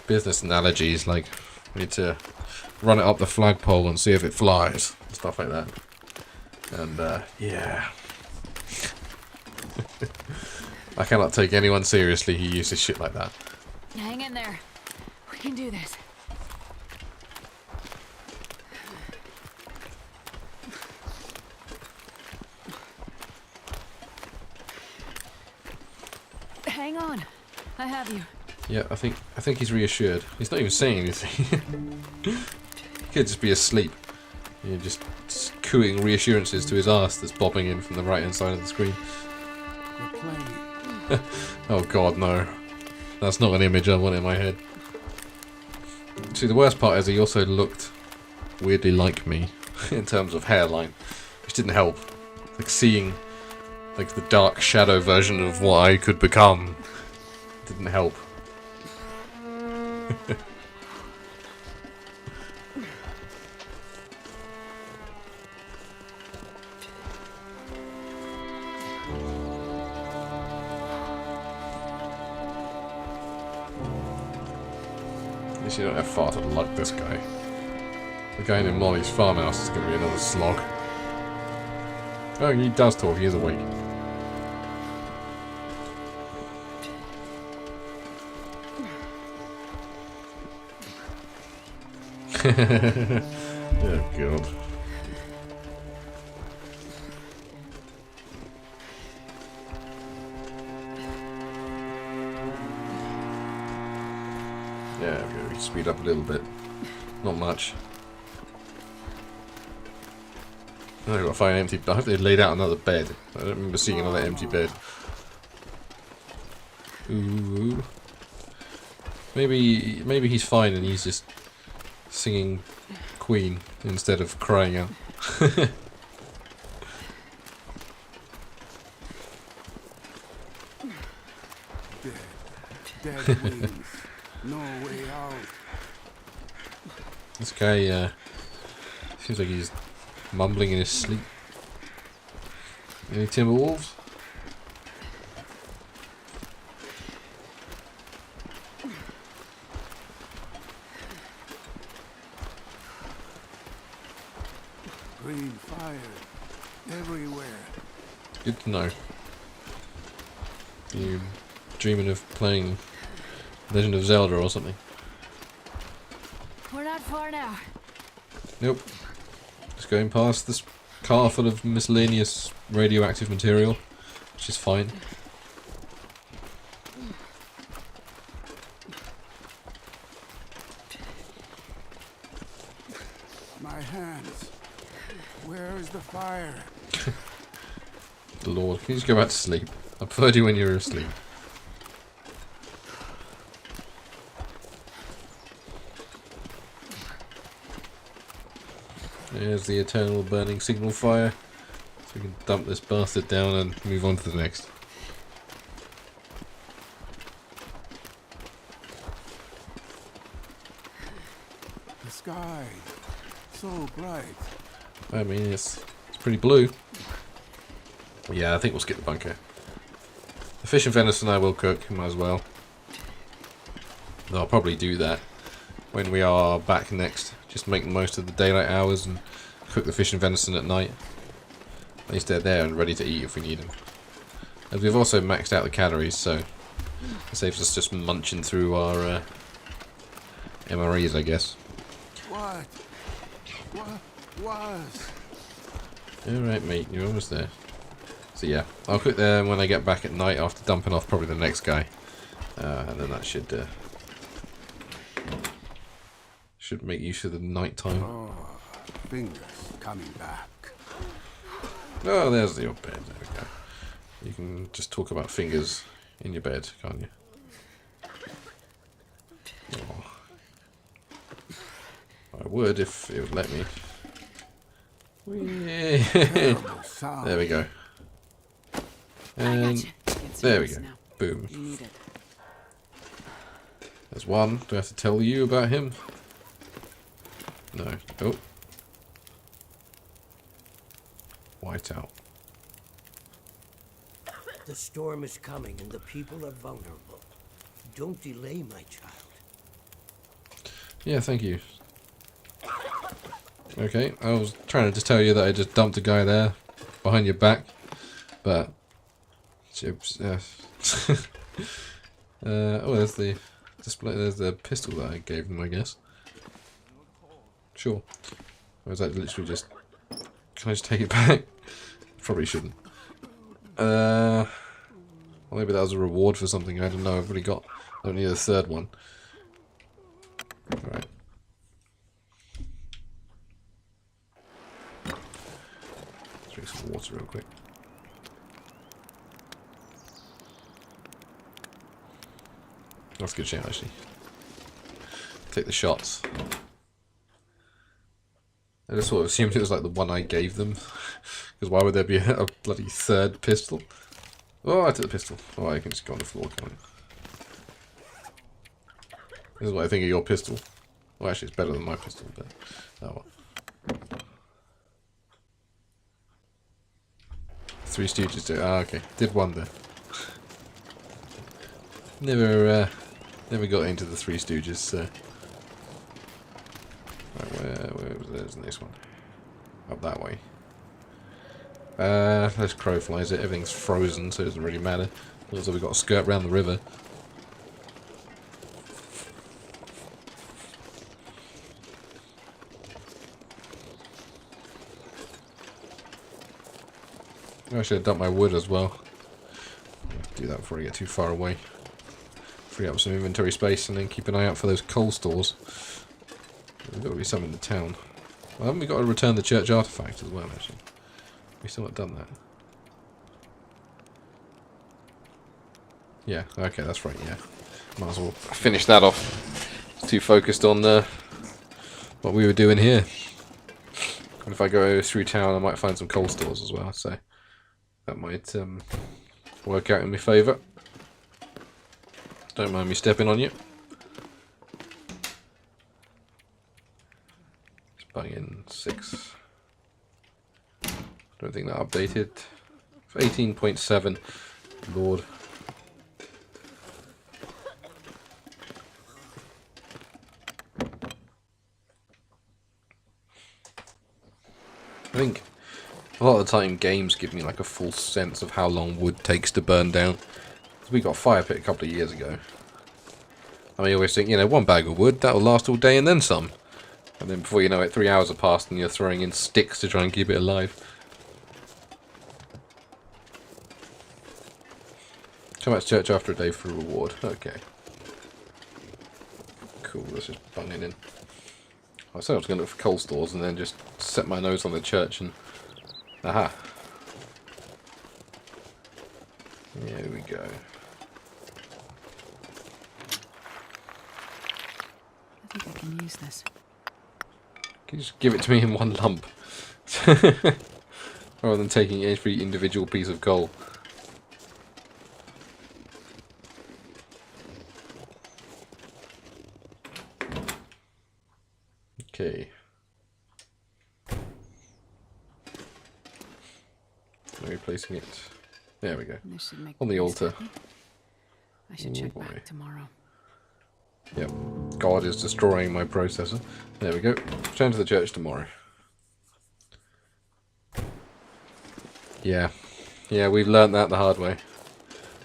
business analogies, like we need to run it up the flagpole and see if it flies, stuff like that. And yeah, I cannot take anyone seriously who uses shit like that. Hang in there. We can do this. Hang on. I have you. Yeah, I think he's reassured. He's not even saying anything. He could just be asleep. You're just cooing reassurances to his ass that's bobbing in from the right hand side of the screen. The plane. Oh god, no. That's not an image I want in my head. See, the worst part is he also looked weirdly like me in terms of hairline, which didn't help. Like seeing like the dark shadow version of what I could become didn't help. At least you don't have far to lug this guy. The guy in Molly's farmhouse is going to be another slog. Oh, he does talk, he is awake. Oh god. Yeah, we speed up a little bit. Not much. I've got to find an empty. I hope they laid out another bed. I don't remember seeing another empty bed. Ooh. Maybe he's fine and he's just singing Queen instead of crying out. Dead wings. No way out. This guy seems like he's mumbling in his sleep. Any timber wolves? Green fire everywhere. Good to know. You dreaming of playing Legend of Zelda or something? We're not far now. Nope. Just going past this car full of miscellaneous radioactive material, which is fine. My hands. Where is the fire? Lord, can you just go back to sleep? I preferred you when you were asleep. There's the eternal burning signal fire. So we can dump this bastard down and move on to the next. The sky. So bright. I mean, it's pretty blue. Yeah, I think we'll skip the bunker. The fish and venison I will cook, might as well. Though I'll probably do that when we are back next. Just make the most of the daylight hours and cook the fish and venison at night. At least they're there and ready to eat if we need them. As we've also maxed out the calories, so it saves us just munching through our MREs, I guess. What? What was? Alright, mate, you're almost there. So yeah, I'll cook there when I get back at night after dumping off probably the next guy. And then that should make use of the night time. Oh, fingers coming back. Oh, there's your bed. There we go. You can just talk about fingers in your bed, can't you? Oh. I would if it would let me. Terrible sound. There we go. I And gotcha. Get there we serious go. now. Boom. You need it. There's one. Do I have to tell you about him? No. Oh. Whiteout. The storm is coming and the people are vulnerable. Don't delay, my child. Yeah, thank you. Okay, I was trying to just tell you that I just dumped a guy there behind your back, but oops. Oh, there's the display. There's the pistol that I gave them, I guess. Sure. Or is that literally just? Can I just take it back? Probably shouldn't. Well, maybe that was a reward for something. I don't know. I've already got. I don't need a third one. All right. Drink some water real quick. That's a good shout, actually. Take the shots. I just sort of assumed it was like the one I gave them. Because why would there be a bloody third pistol? Oh, I took the pistol. Oh, I can just go on the floor, can't I? This is what I think of your pistol. Well, actually, it's better than my pistol, but oh well. Three Stooges do. Ah, okay. Did wonder. Never got into the Three Stooges, so. Right, where's the next one? Up that way. Let's crow flies it. Everything's frozen, so it doesn't really matter. Also, we've got to skirt around the river. I should have dumped my wood as well. Do that before I get too far away. Free up some inventory space and then keep an eye out for those coal stores. There's got to be some in the town. Well, haven't we got to return the church artifact as well, actually? We still not done that. Yeah, okay, that's right, yeah. Might as well finish that off. Too focused on what we were doing here. And if I go through town, I might find some coal stores as well, so that might work out in my favour. Don't mind me stepping on you. Let's bang in 6. Don't think that updated. 18.7. Lord. I think a lot of the time games give me like a full sense of how long wood takes to burn down. We got a fire pit a couple of years ago. I mean, you always think, you know, one bag of wood, that'll last all day and then some. And then before you know it, 3 hours have passed and you're throwing in sticks to try and keep it alive. Come back to church after a day for a reward. Okay. Cool, let's just bung it in. I said I was going to look for coal stores and then just set my nose on the church and... Aha! There we go. I think I can use this. Can you just give it to me in one lump? Rather than taking every individual piece of coal. Okay. Where are we placing it? There we go. This should make On the me altar. happy. I should check boy. back tomorrow. Yep. God is destroying my processor. There we go. Return to the church tomorrow. Yeah. Yeah, we've learnt that the hard way.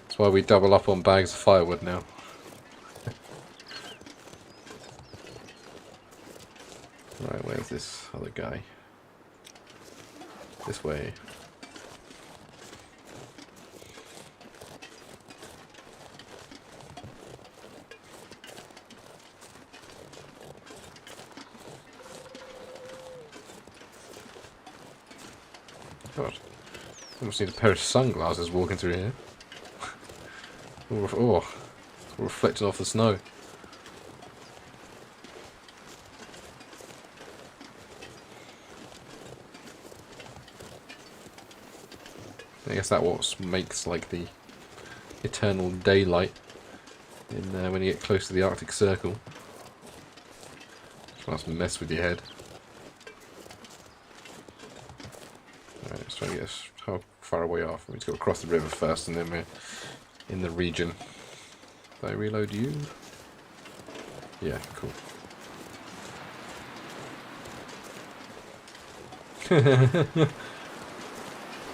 That's why we double up on bags of firewood now. Right, where's this other guy? This way. God. I almost need a pair of sunglasses walking through here. Oh, it's all reflecting off the snow. I guess that what makes like the eternal daylight in when you get close to the Arctic Circle. Just wants to mess with your head. Alright, let's try to get how far away are we? Need to go across the river first, and then we're in the region. Did I reload you? Yeah, cool.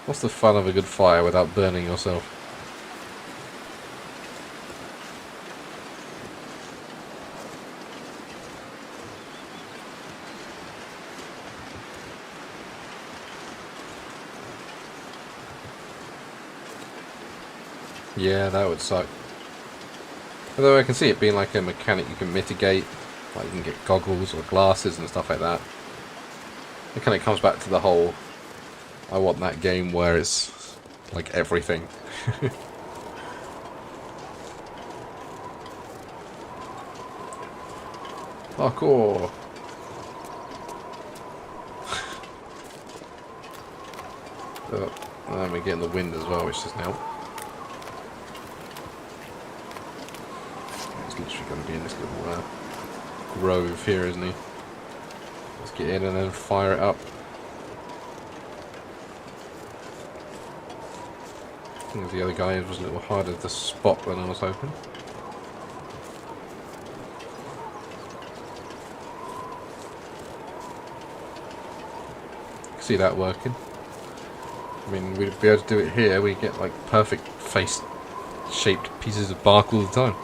What's the fun of a good fire without burning yourself? Yeah, that would suck. Although I can see it being like a mechanic you can mitigate. Like you can get goggles or glasses and stuff like that. It kind of comes back to the whole... I want that game where it's like everything. Parkour! Oh, and we're getting the wind as well, which doesn't help. He's literally going to be in this little grove here, isn't he? Let's get in and then fire it up. I think the other guy was a little harder to spot than I was hoping. See that working. I mean, we'd be able to do it here. We get like perfect face-shaped pieces of bark all the time.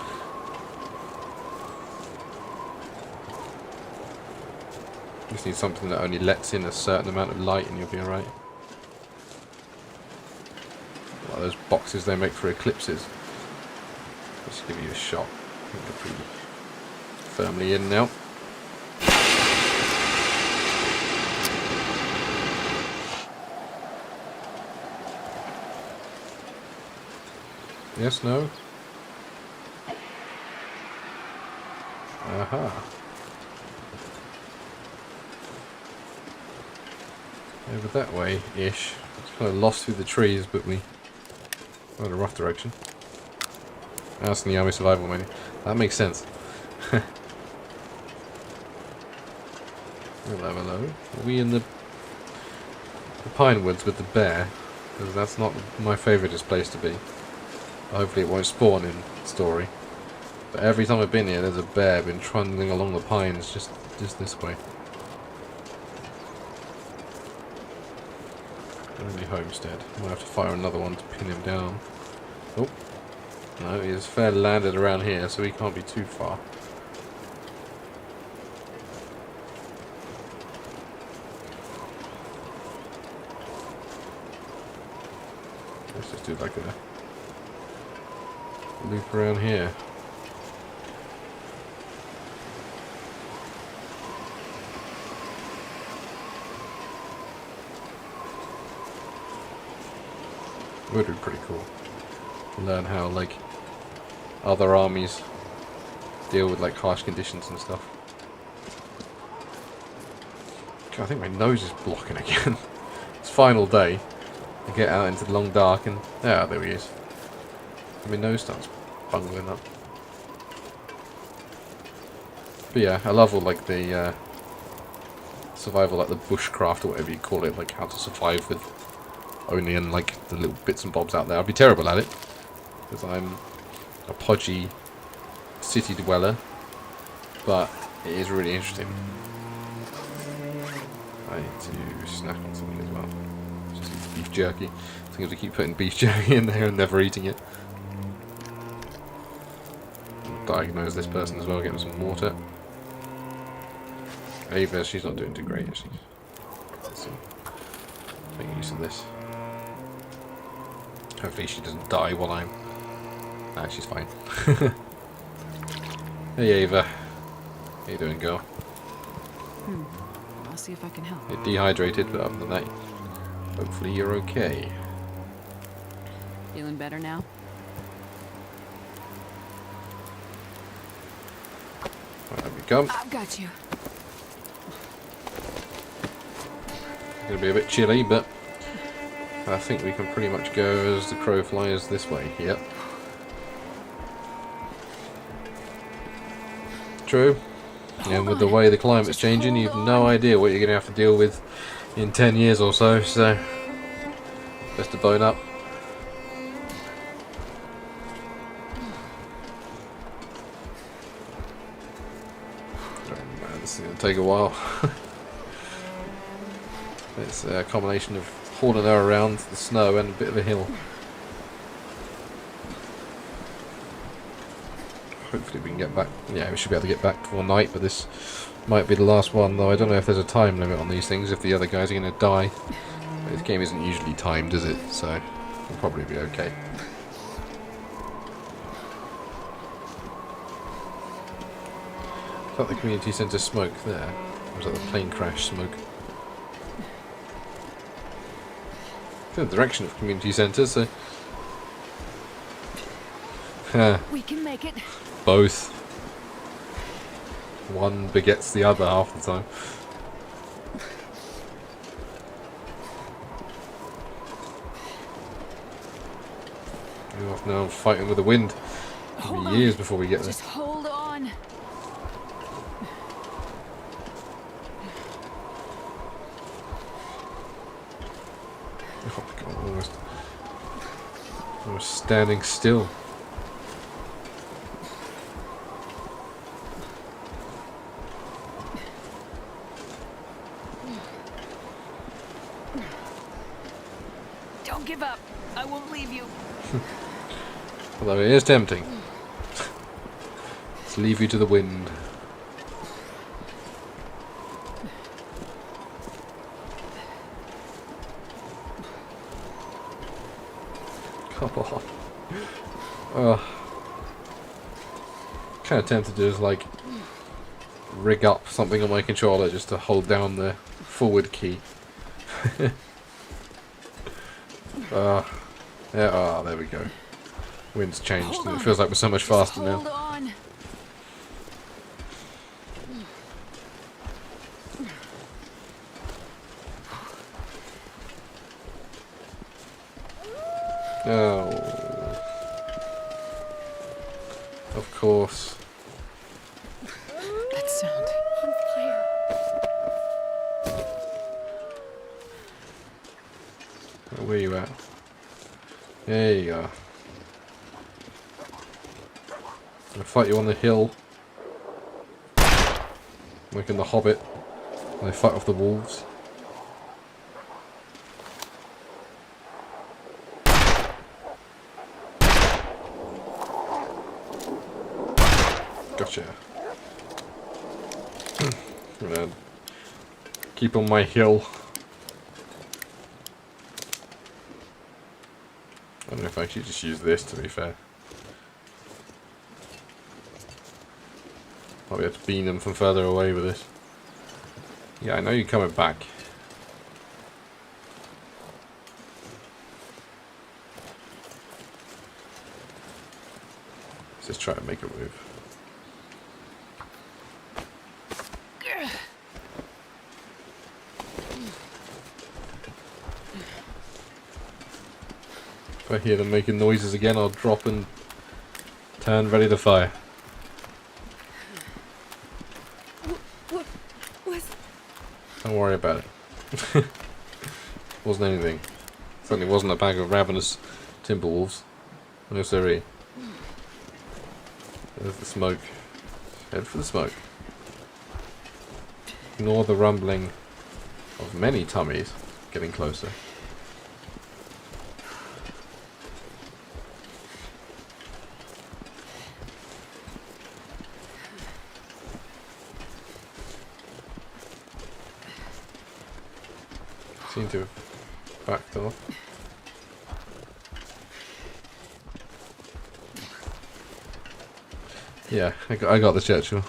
Just need something that only lets in a certain amount of light and you'll be alright. Like those boxes they make for eclipses. Let's give you a shot. I think they're pretty firmly in now. Yes, no? Aha. Over that way-ish. It's kind of lost through the trees, but we went a rough direction. That's in the Army Survival menu. That makes sense. Hello, hello. Are we in the pine woods with the bear? Because that's not my favouriteest place to be. Hopefully it won't spawn in story. But every time I've been here, there's a bear been trundling along the pines just this way. Only homestead. Might have to fire another one to pin him down. Oh. No, he's fair landed around here, so he can't be too far. Let's just do like a loop around here. Would be pretty cool. Learn how like other armies deal with like harsh conditions and stuff. God, I think my nose is blocking again. It's final day. I get out into the long dark and there he is. My nose starts bungling up. But yeah, I love all like the survival, like the bushcraft or whatever you call it, like how to survive with only in like the little bits and bobs out there. I'd be terrible at it because I'm a podgy city dweller, but it is really interesting. I need to snack on something as well. Just eat beef jerky. I think I have to keep putting beef jerky in there and never eating it. I'll diagnose this person as well, get them some water. Ava, she's not doing too great, is she? Let's see. Make use of this. Hopefully she doesn't die while I'm... Nah, she's fine. Hey Ava. How you doing, girl? I'll see if I can help. You're dehydrated, but other than that, hopefully you're okay. Feeling better now? Right, there we go. I've got you. It's going to be a bit chilly, but I think we can pretty much go as the crow flies this way. Yep. True. And with the way the climate's changing, you've no idea what you're going to have to deal with in 10 years or so, so best to bone up. Oh man, this is going to take a while. It's a combination of hauling her around the snow and a bit of a hill. Hopefully we can get back. Yeah, we should be able to get back before night, but this might be the last one, though I don't know if there's a time limit on these things, if the other guys are going to die. But this game isn't usually timed, is it? So we'll probably be okay. Is that the community centre smoke there? Or was that the plane crash smoke? It's in the direction of community centre, so... We can make it. Both. One begets the other half the time. We're off now fighting with the wind. It'll be years before we get there. Just hold on. Oh my god, almost standing still. Don't give up. I won't leave you. Although it is tempting. Let's leave you to the wind. Come on. Kind of tempted to just like rig up something on my controller just to hold down the forward key. Yeah, there we go. Wind's changed and it feels like we're so much faster now. Hold on. Oh. Of course. That sound. On fire. Where are you at? There you are. I'll fight you on the hill. Like in The Hobbit. And they fight off the wolves. Gotcha. I'm gonna keep on my hill. I don't know if I should just use this, to be fair. Might be able to beam them from further away with this. Yeah, I know you're coming back. Let's just try to make a move. If I hear them making noises again, I'll drop and turn ready to fire. What? Don't worry about it. Wasn't anything. Certainly wasn't a bag of ravenous timber wolves. No siree. There's the smoke. Head for the smoke. Ignore the rumbling of many tummies getting closer. Seem to have backed off. Yeah, I got the Churchill.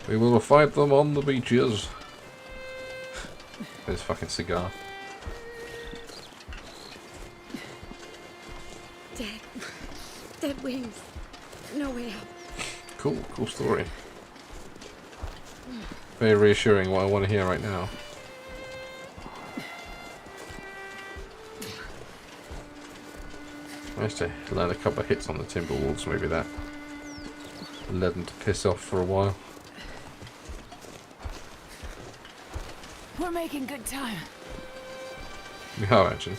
We will fight them on the beaches. This fucking cigar. Dead wings. No way out. Cool story. Very reassuring, what I want to hear right now. Managed to land a couple of hits on the timber wolves, maybe that led them to piss off for a while. We're making good time. We are actually.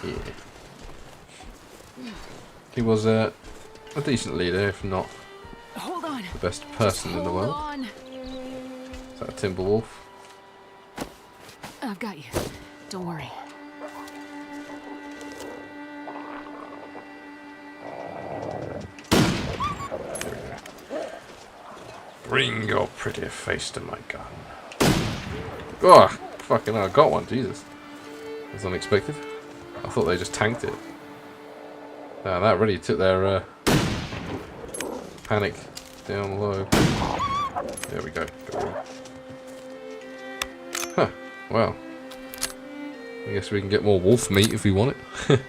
Yeah. He was a decent leader, if not Hold on. the best person in the Hold world. on. Is that a timber wolf? I've got you. Don't worry. Bring your pretty face to my gun. Oh, fucking hell, I got one, Jesus. That's unexpected. I thought they just tanked it. Now that really took their panic down low. There we go. Huh, well. I guess we can get more wolf meat if we want it.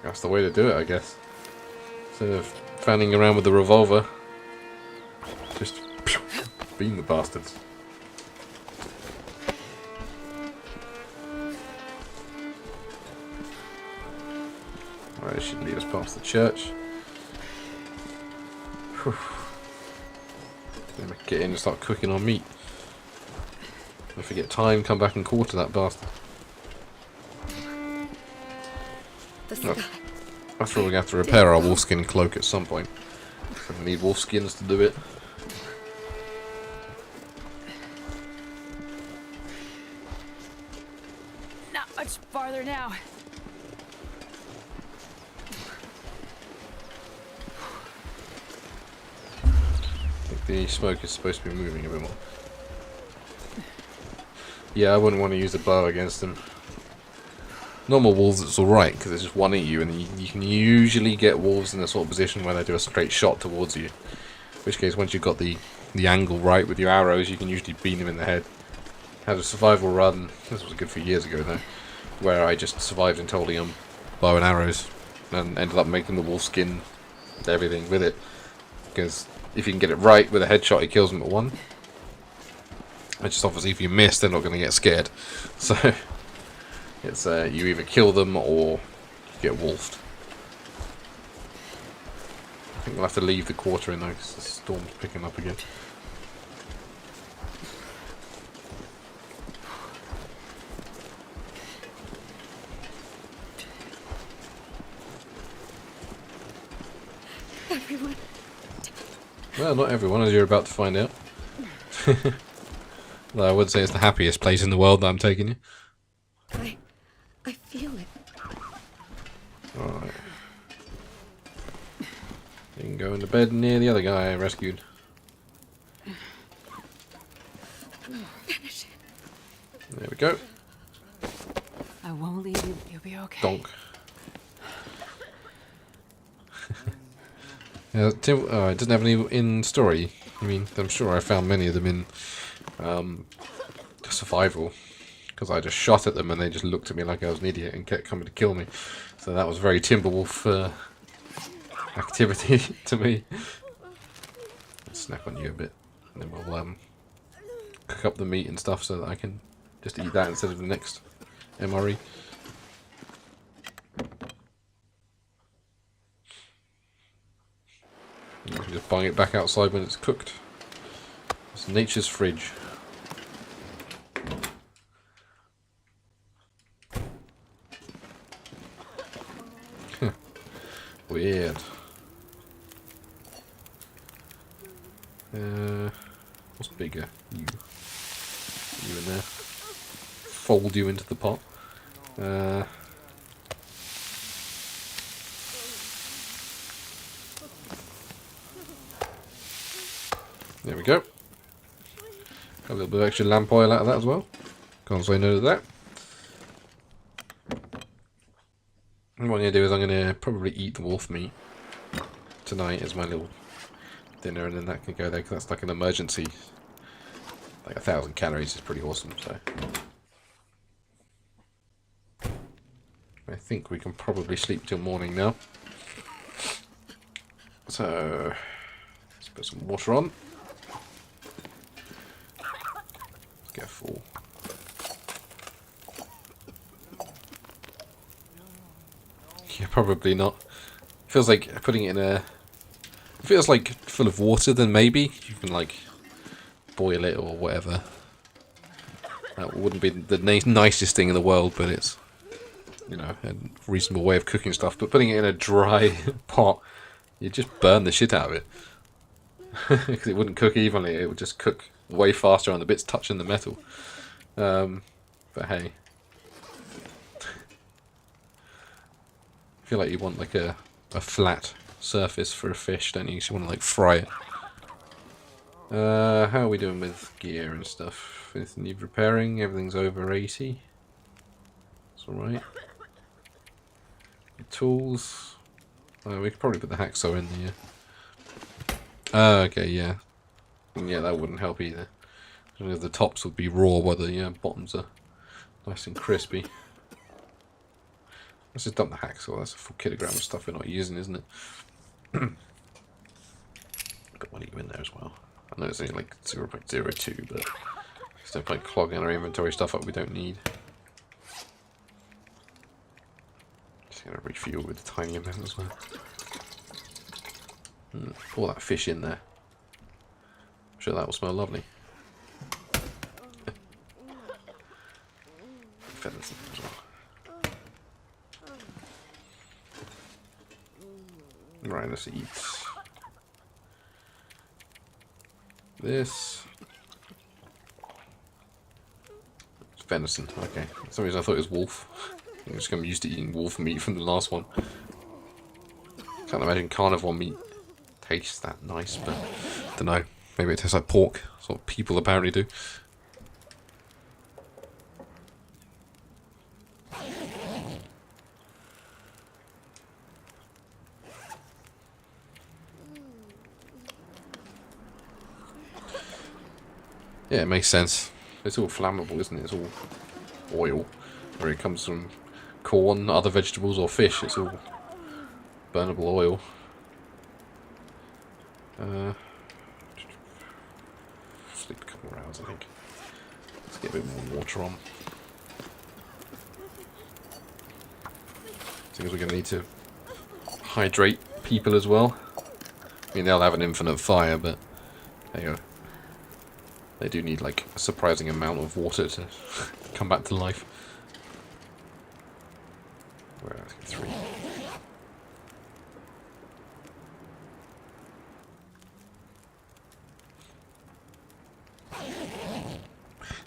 That's the way to do it, I guess. Instead of fanning around with the revolver, just beam the bastards. Alright, this should lead us past the church. Whew. Get in and start cooking our meat. If we get time, come back and quarter that bastard. The sky. After all, we're going to have to repair our wolfskin cloak at some point. We need wolf skins to do it. Not much farther now. I think the smoke is supposed to be moving a bit more. Yeah, I wouldn't want to use a bow against them. Normal wolves, it's alright, because it's just one at you, and you can usually get wolves in a sort of position where they do a straight shot towards you. In which case, once you've got the angle right with your arrows, you can usually beat them in the head. Had a survival run, this was a good few years ago though, where I just survived entirely on bow and arrows, and ended up making the wolf skin, everything with it. Because if you can get it right with a headshot, it kills them at one. It's just obviously if you miss, they're not going to get scared. So it's you either kill them or you get wolfed. I think we'll have to leave the quarter in though, because the storm's picking up again. Everyone. Well, not everyone, as you're about to find out. Though I would say it's the happiest place in the world that I'm taking you. I feel it. Alright. You can go into bed near the other guy I rescued. There we go. I won't leave you. You'll be okay. Donk. Yeah, Tim, it doesn't have any in story. I mean, I'm sure I found many of them in survival, because I just shot at them and they just looked at me like I was an idiot and kept coming to kill me. So that was very Timberwolf activity to me. Let's snack on you a bit, and then we'll cook up the meat and stuff so that I can just eat that instead of the next MRE. You can just bung it back outside when it's cooked. It's nature's fridge. Weird. What's bigger? You. You in there. Fold you into the pot. There we go. Got a little bit of extra lamp oil out of that as well. Can't say no to that. And what I'm going to do is I'm going to probably eat the wolf meat tonight as my little dinner, and then that can go there, because that's like an emergency. Like 1,000 calories is pretty awesome, so. I think we can probably sleep till morning now. So, let's put some water on. Let's get full. Yeah, probably not. Feels like putting it in a... If it was like full of water, then maybe you can like boil it or whatever. That wouldn't be the nicest thing in the world, but it's, you know, a reasonable way of cooking stuff. But putting it in a dry pot, you just burn the shit out of it. Because it wouldn't cook evenly, it would just cook way faster on the bits touching the metal. But hey. I feel like you want like a flat surface for a fish, don't you? You want to like fry it. How are we doing with gear and stuff? Anything need repairing? Everything's over 80. That's alright. Tools. We could probably put the hacksaw in there. Okay, yeah. Yeah, that wouldn't help either. The tops would be raw while the bottoms are nice and crispy. Let's just dump the hacksaw. That's a full kilogram of stuff we're not using, isn't it? Got one of you in there as well. I know it's only like 0.02, but there's no point clogging our inventory stuff up we don't need. Just gonna refuel with a tiny amount as well. Pour that fish in there. I'm sure that will smell lovely. Feathers as well. Right, let's eat this. It's venison, okay. For some reason I thought it was wolf. I'm just I'm used to eating wolf meat from the last one. Can't imagine carnivore meat tastes that nice, but I don't know. Maybe it tastes like pork. That's what people apparently do. Yeah, it makes sense. It's all flammable, isn't it? It's all oil. Where it comes from corn, other vegetables, or fish, it's all burnable oil. Sleep a couple more hours, I think. Let's get a bit more water on. Seems we're going to need to hydrate people as well. I mean, they'll have an infinite fire, but there you go. They do need like a surprising amount of water to come back to life. Where are 3?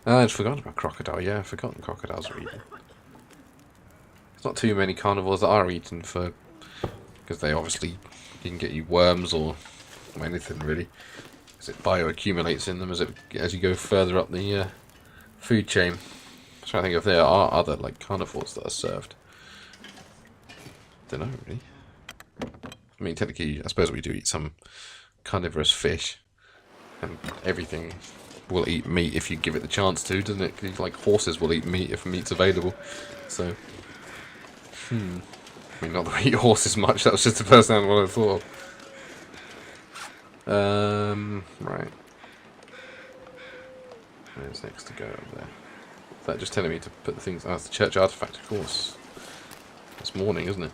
I'd forgotten about crocodile. Yeah, I've forgotten crocodiles are eaten. There's not too many carnivores that are eaten because they obviously can get you worms or anything really. It bioaccumulates in them as you go further up the food chain. I'm trying to think if there are other like carnivores that are served. Don't know really. I mean, technically, I suppose we do eat some carnivorous fish, and everything will eat meat if you give it the chance to, doesn't it? 'Cause, like horses will eat meat if meat's available. So, I mean, not that we eat horses much. That was just the first animal I thought of. Right. Where's next to go up there? Is that just telling me to put the things? Oh, it's the church artifact, of course. It's morning, isn't it?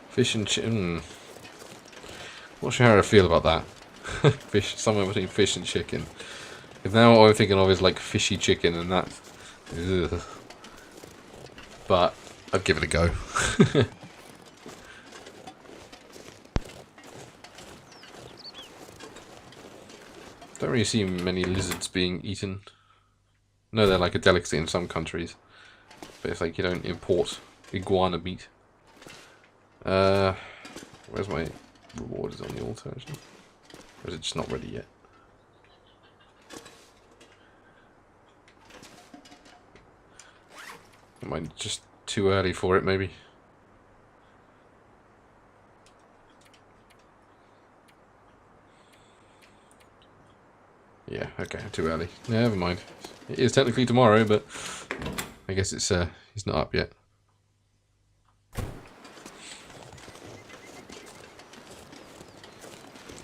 Fish and chicken. Not sure how I feel about that. Fish, somewhere between fish and chicken. Because now all I'm thinking of is like fishy chicken, and that. Ugh. But I'd give it a go. Don't really see many lizards being eaten. No, they're like a delicacy in some countries, but it's like you don't import iguana meat. Where's my reward? Is it on the altar actually? Or is it just not ready yet? Am I just too early for it, maybe? Yeah, okay, too early. Yeah, never mind. It is technically tomorrow, but I guess it's he's not up yet.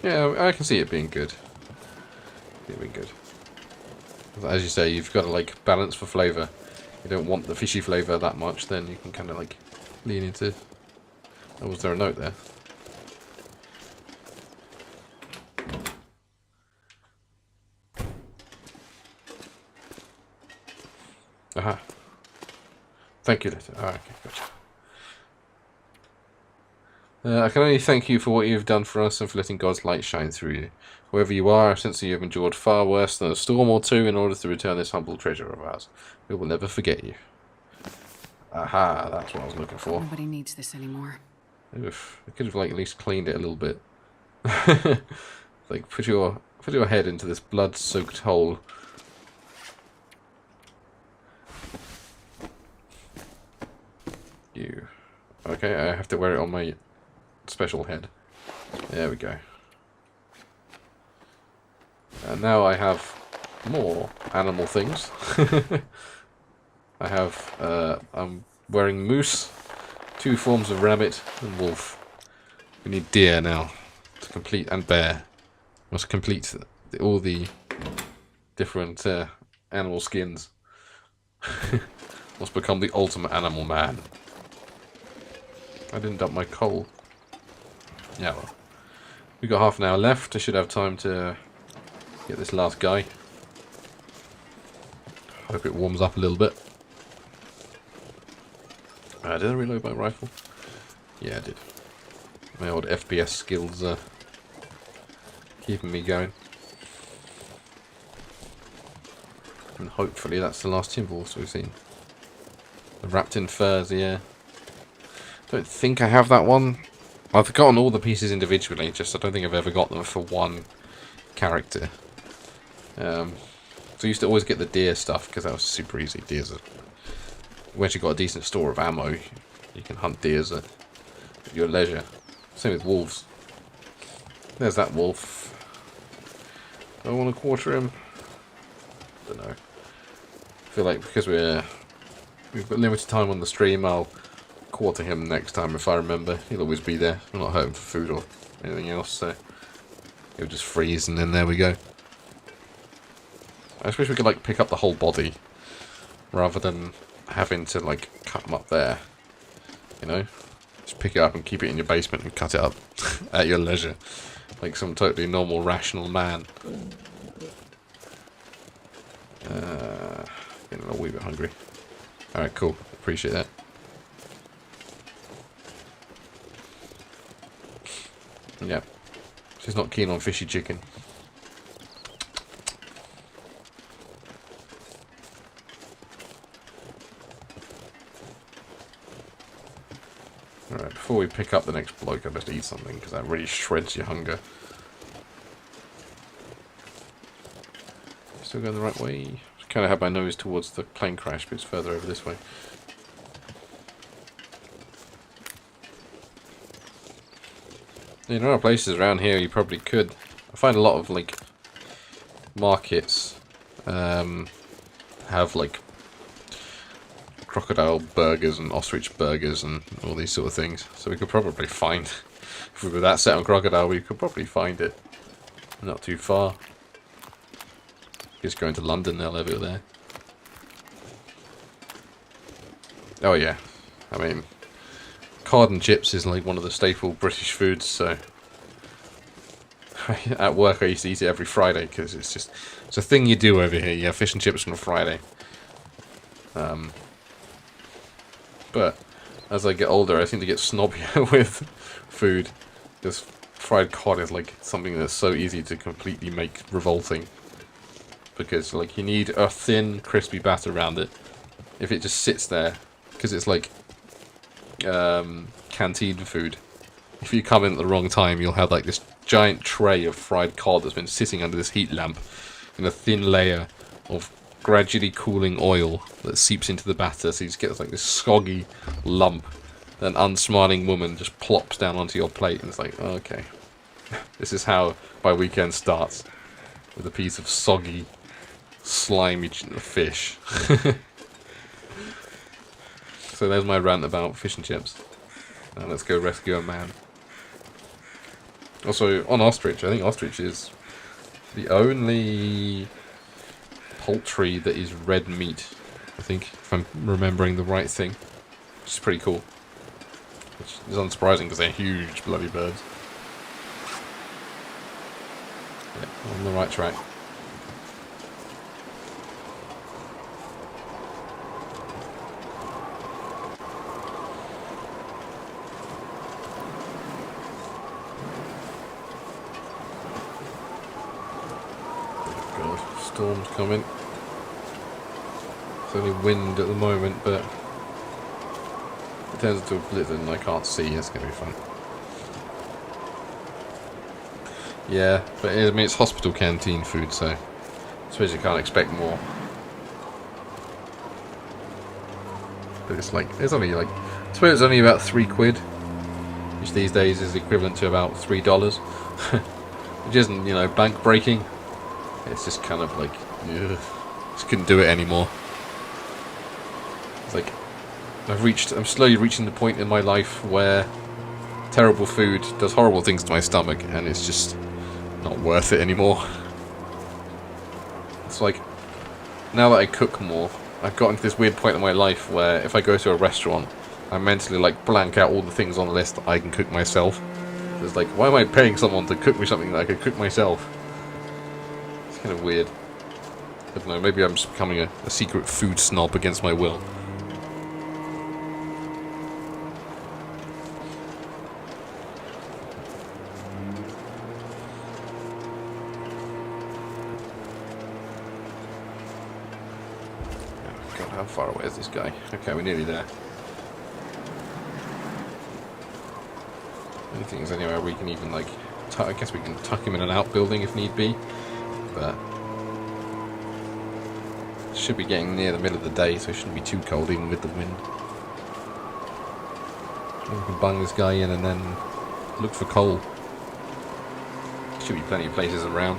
Yeah, I can see it being good. It being good. As you say, you've got to like balance for flavour. You don't want the fishy flavour that much, then you can kind of like lean into. Oh, was there a note there? Aha. Thank you, letter. Ah, okay, gotcha. I can only thank you for what you've done for us and for letting God's light shine through you. Whoever you are, since you have endured far worse than a storm or two in order to return this humble treasure of ours, we will never forget you. Aha, that's what I was looking for. Nobody needs this anymore. Oof, I could have like at least cleaned it a little bit. Like put your head into this blood-soaked hole. You. Okay, I have to wear it on my special head. There we go. And now I have more animal things. I have, I'm wearing moose, 2 forms of rabbit, and wolf. We need deer now to complete, and bear. Must complete all the different animal skins. Must become the ultimate animal man. I didn't dump my coal. Yeah, well. We've got half an hour left. I should have time to get this last guy. Hope it warms up a little bit. Did I reload my rifle? Yeah, I did. My old FPS skills keeping me going. And hopefully that's the last Timberwolves we've seen. The wrapped in furs, yeah. Don't think I have that one. I've gotten all the pieces individually, just I don't think I've ever got them for one character. So I used to always get the deer stuff because that was super easy. Deers are... Once you've got a decent store of ammo, you can hunt deers at your leisure. Same with wolves. There's that wolf. Do I want to quarter him? Don't know. I feel like because we've got limited time on the stream, I'll quarter him next time if I remember. He'll always be there. I'm not hurting for food or anything else, so he'll just freeze and then there we go. I just wish we could like pick up the whole body rather than having to like cut them up there. You know? Just pick it up and keep it in your basement and cut it up at your leisure. Like some totally normal, rational man. Getting a wee bit hungry. Alright, cool. Appreciate that. Yeah. She's not keen on fishy chicken. Alright, before we pick up the next bloke, I best eat something, because that really shreds your hunger. Still going the right way? kind of have my nose towards the plane crash, but it's further over this way. You know, places around here you probably could. I find a lot of like markets have like crocodile burgers and ostrich burgers and all these sort of things. So we could probably find, if we were that set on crocodile, we could probably find it not too far. Just going to London, they'll have it there. Oh yeah, I mean, cod and chips is like one of the staple British foods, so at work I used to eat it every Friday because it's a thing you do over here. You have fish and chips on a Friday. But as I get older, I seem to get snobbier with food. Because fried cod is like something that's so easy to completely make revolting. Because like you need a thin, crispy batter around it. If it just sits there, because it's like canteen food. If you come in at the wrong time, you'll have like this giant tray of fried cod that's been sitting under this heat lamp in a thin layer of gradually cooling oil that seeps into the batter, so you just get like this soggy lump that an unsmiling woman just plops down onto your plate, and it's like, oh, okay. This is how my weekend starts, with a piece of soggy, slimy fish. So there's my rant about fish and chips. Now let's go rescue a man. Also, on ostrich, I think ostrich is the only poultry that is red meat, I think, if I'm remembering the right thing. Which is pretty cool. Which is unsurprising because they're huge bloody birds. Yeah, on the right track. Storm's coming. It's only wind at the moment, but if it turns into a blizzard and I can't see, it's going to be fun. Yeah, but I mean, it's hospital canteen food, so I suppose you can't expect more. But it's like, it's only like, I suppose it's only about £3, which these days is equivalent to about $3, which isn't, you know, bank breaking. It's just kind of like, ugh, just couldn't do it anymore. It's like, I'm slowly reaching the point in my life where terrible food does horrible things to my stomach, and it's just not worth it anymore. It's like, now that I cook more, I've gotten to this weird point in my life where if I go to a restaurant, I mentally like blank out all the things on the list that I can cook myself. It's like, why am I paying someone to cook me something that I could cook myself? Kind of weird. I don't know, maybe I'm just becoming a secret food snob against my will. Oh God, how far away is this guy? Okay, we're nearly there. I don't think there's anywhere we can even like, I guess we can tuck him in an outbuilding if need be. But should be getting near the middle of the day, so it shouldn't be too cold even with the wind. We can bung this guy in and then look for coal. Should be plenty of places around.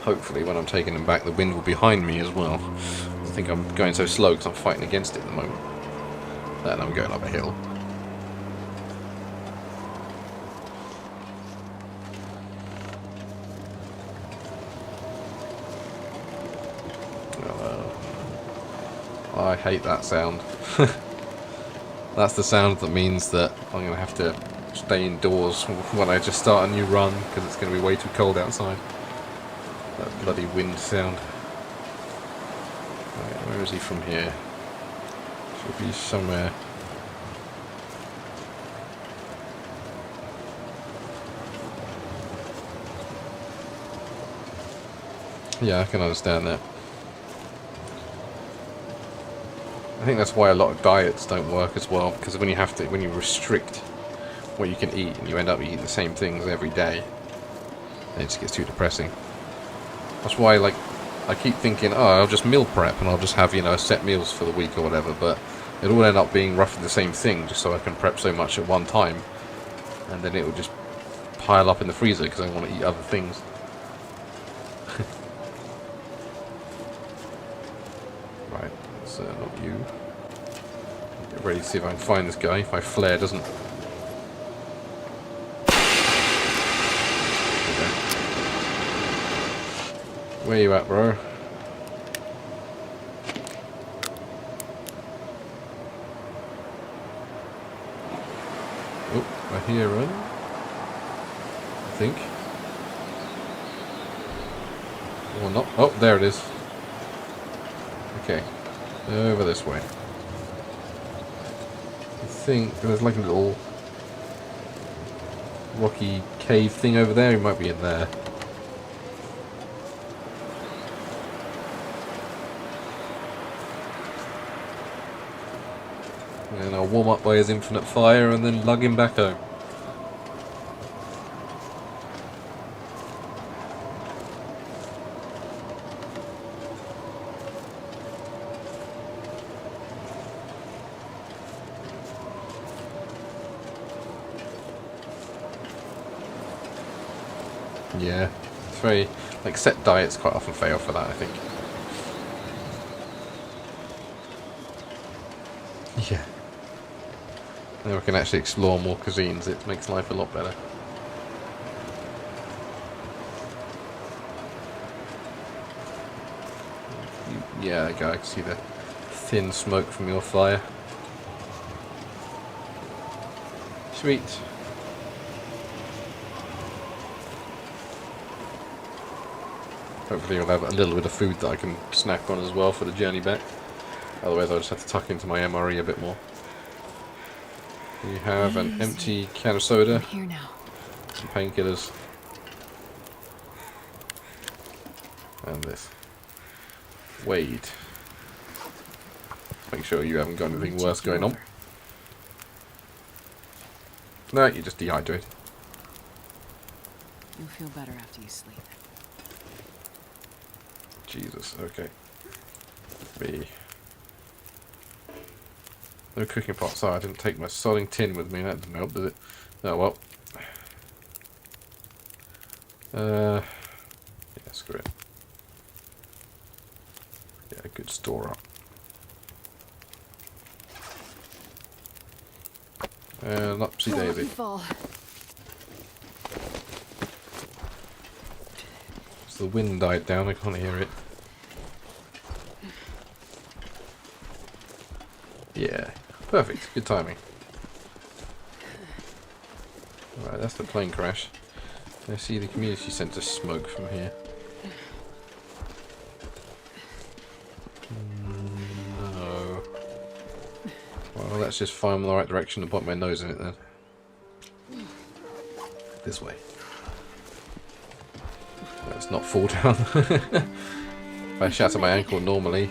Hopefully when I'm taking him back the wind will be behind me as well. I think I'm going so slow because I'm fighting against it at the moment. Then I'm going up a hill. I hate that sound. That's the sound that means that I'm going to have to stay indoors when I just start a new run because it's going to be way too cold outside. That bloody wind sound. Right, where is he from here? Should be somewhere. Yeah, I can understand that. think that's why a lot of diets don't work as well, because when you restrict what you can eat and you end up eating the same things every day, it just gets too depressing. That's why, like, I keep thinking, oh, I'll just meal prep and I'll just have, you know, set meals for the week or whatever, but it will end up being roughly the same thing, just so I can prep so much at one time, and then it will just pile up in the freezer because I want to eat other things. Right, that's not you. Get ready to see if I can find this guy, if my flare doesn't... Okay. Where you at, bro? Oh, I hear him. I think. Or not. Oh, there it is. Okay. Over this way. I think there's like a little rocky cave thing over there. He might be in there. And I'll warm up by his infinite fire and then lug him back home. Yeah, it's very, like, set diets quite often fail for that, I think. Yeah. Now we can actually explore more cuisines, it makes life a lot better. Yeah, I can see the thin smoke from your fire. Sweet. Hopefully I'll have a little bit of food that I can snack on as well for the journey back. Otherwise I'll just have to tuck into my MRE a bit more. We have an empty can of soda. I'm here now. Some painkillers. And this. Wade. Make sure you haven't got anything worse going on. No, you're just dehydrated. You'll feel better after you sleep. Jesus, okay. Me. No cooking pot, sorry, I didn't take my sodding tin with me, that didn't help, did it? Oh well. Yeah, screw it. Yeah, good store up. And upsy daisy. Fall. The wind died down, I can't hear it. Yeah, perfect, good timing. Alright, that's the plane crash. I see the community centre smoke from here. No. Well, that's just fine in the right direction to put my nose in it then. This way. Let's not fall down. If I shatter my ankle normally,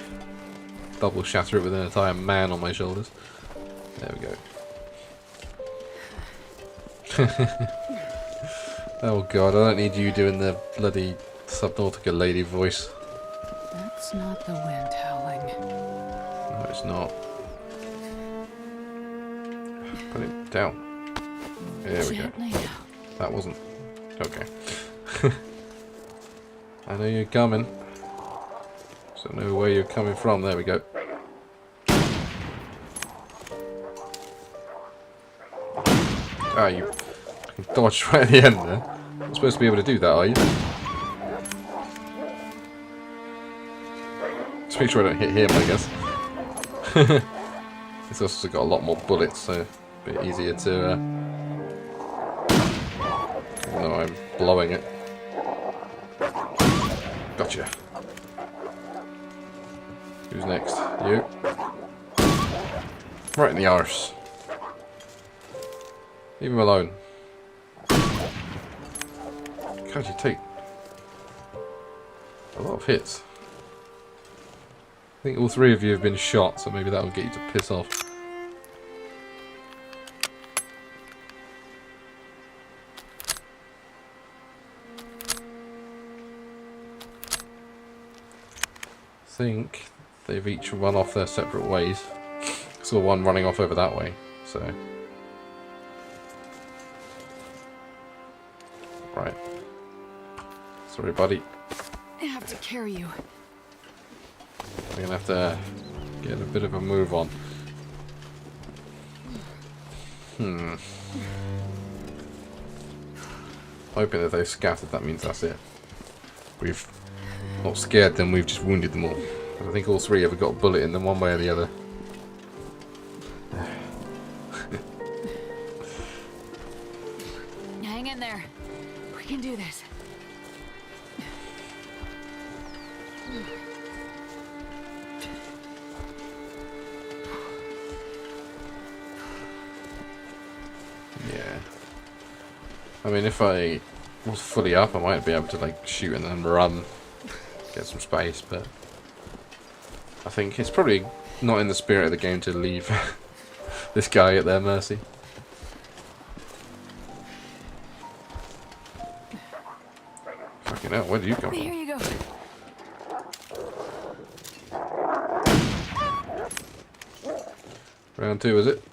double shatter it with an entire man on my shoulders. There we go. Oh god, I don't need you doing the bloody Subnautica lady voice. That's not the wind howling. No, it's not. Put it down. There we go. Gently now. That wasn't... Okay. I know you're coming. So I know where you're coming from. There we go. Ah, you dodged right at the end there. You're supposed to be able to do that, are you? Just make sure I don't hit him, I guess. It's also got a lot more bullets, so a bit easier to... even though I'm blowing it. Gotcha. Who's next? You. Right in the arse. Leave him alone. God, you take a lot of hits. I think all three of you have been shot, so maybe that'll get you to piss off. I think they've each run off their separate ways. Saw one running off over that way, so... Right. Sorry, buddy. I have to carry you. We're gonna have to get a bit of a move on. Hoping that they've scattered, that means that's it. We've not scared them, we've just wounded them all. I think all three have got a bullet in them one way or the other. Hang in there. We can do this. Yeah. I mean, if I was fully up, I might be able to like shoot and then run, get some space, but I think it's probably not in the spirit of the game to leave this guy at their mercy. Fucking hell, where did you come Here from? you go. Round two, is it?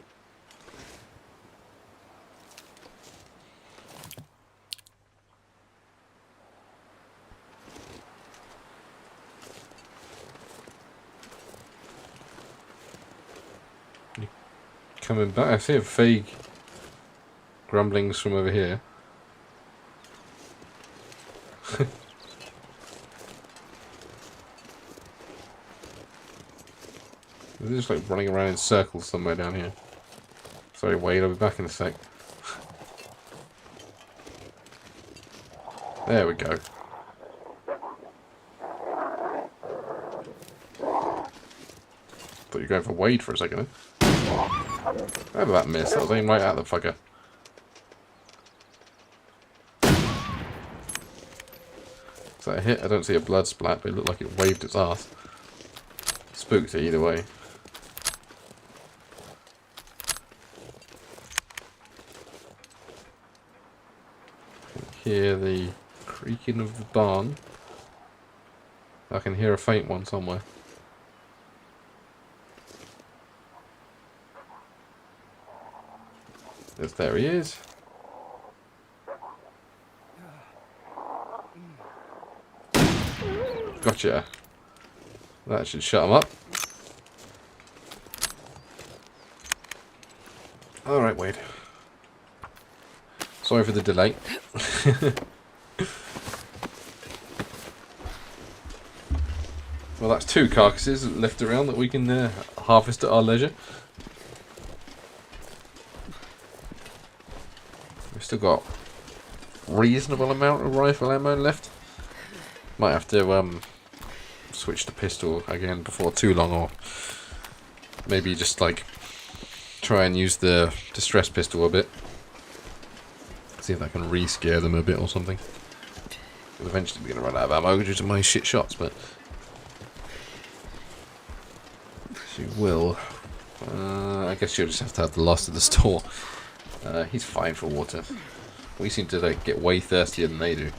Coming back, I see a vague grumblings from over here. They're just like running around in circles somewhere down here. Sorry, Wade, I'll be back in a sec. There we go. Thought you were going for Wade for a second then. How did that miss? That was aiming right at the fucker. Is that a hit? I don't see a blood splat, but it looked like it waved its ass. Spooked it either way. I can hear the creaking of the barn. I can hear a faint one somewhere. There he is. Gotcha. That should shut him up. Alright, Wade. Sorry for the delay. Well, that's two carcasses left around that we can harvest at our leisure. We've still got reasonable amount of rifle ammo left. Might have to switch to pistol again before too long, or maybe just like try and use the distress pistol a bit. See if that can re-scare them a bit or something. We'll eventually be going to run out of ammo due to my shit shots, but she will. I guess you'll just have to have the last of the store. He's fine for water. We seem to like, get way thirstier than they do.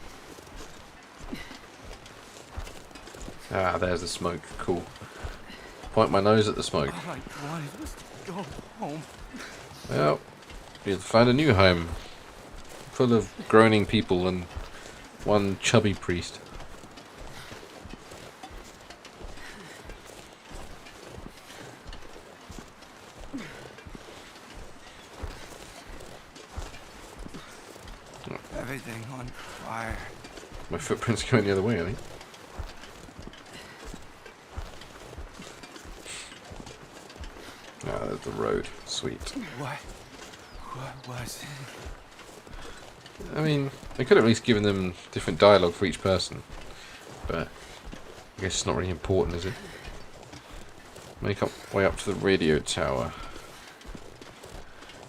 Ah, there's the smoke. Cool. Point my nose at the smoke. All I wanted was to go home. Well, you've found a new home. Full of groaning people and one chubby priest. Everything on fire. My footprint's going the other way, I think. Ah, there's the road. Sweet. What was it? I mean, they could have at least given them different dialogue for each person. But I guess it's not really important, is it? Make up way up to the radio tower.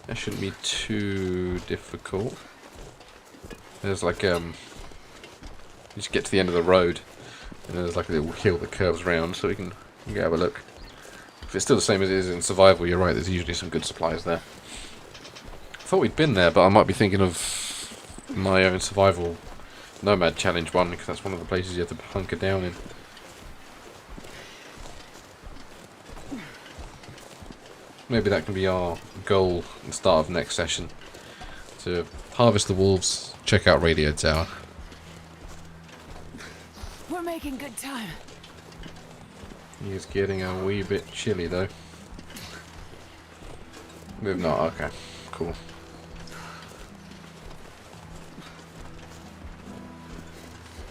That shouldn't be too difficult. There's like you just get to the end of the road and there's like a little hill that curves around, so we can You can have a look. If it's still the same as it is in survival, you're right, there's usually some good supplies there. I thought we'd been there, but I might be thinking of my own survival Nomad Challenge one, because that's one of the places you have to hunker down in. Maybe that can be our goal at the start of next session. To harvest the wolves, check out Radio Tower. We're making good time. He is getting a wee bit chilly though. Move not, okay. Cool.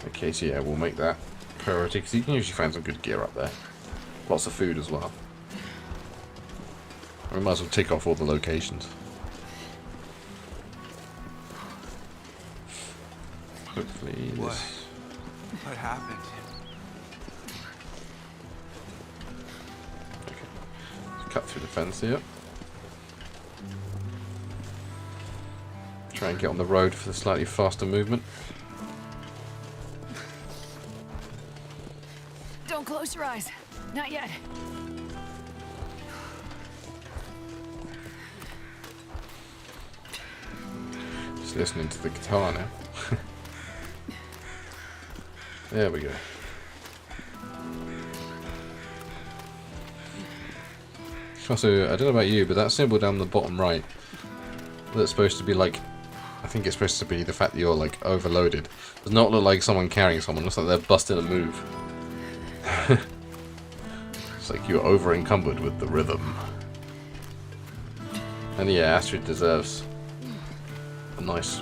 Okay, so yeah, we'll make that priority, because you can usually find some good gear up there. Lots of food as well. We might as well tick off all the locations. Hopefully this... What happened? Okay. Cut through the fence here. Try and get on the road for the slightly faster movement. Don't close your eyes. Not yet. Just listening to the guitar now. There we go. Also, I don't know about you, but that symbol down the bottom right, that's supposed to be like, I think it's supposed to be the fact that you're like overloaded. Does not look like someone carrying someone, it looks like they're busting a move. It's like you're over encumbered with the rhythm. And yeah, Astrid deserves a nice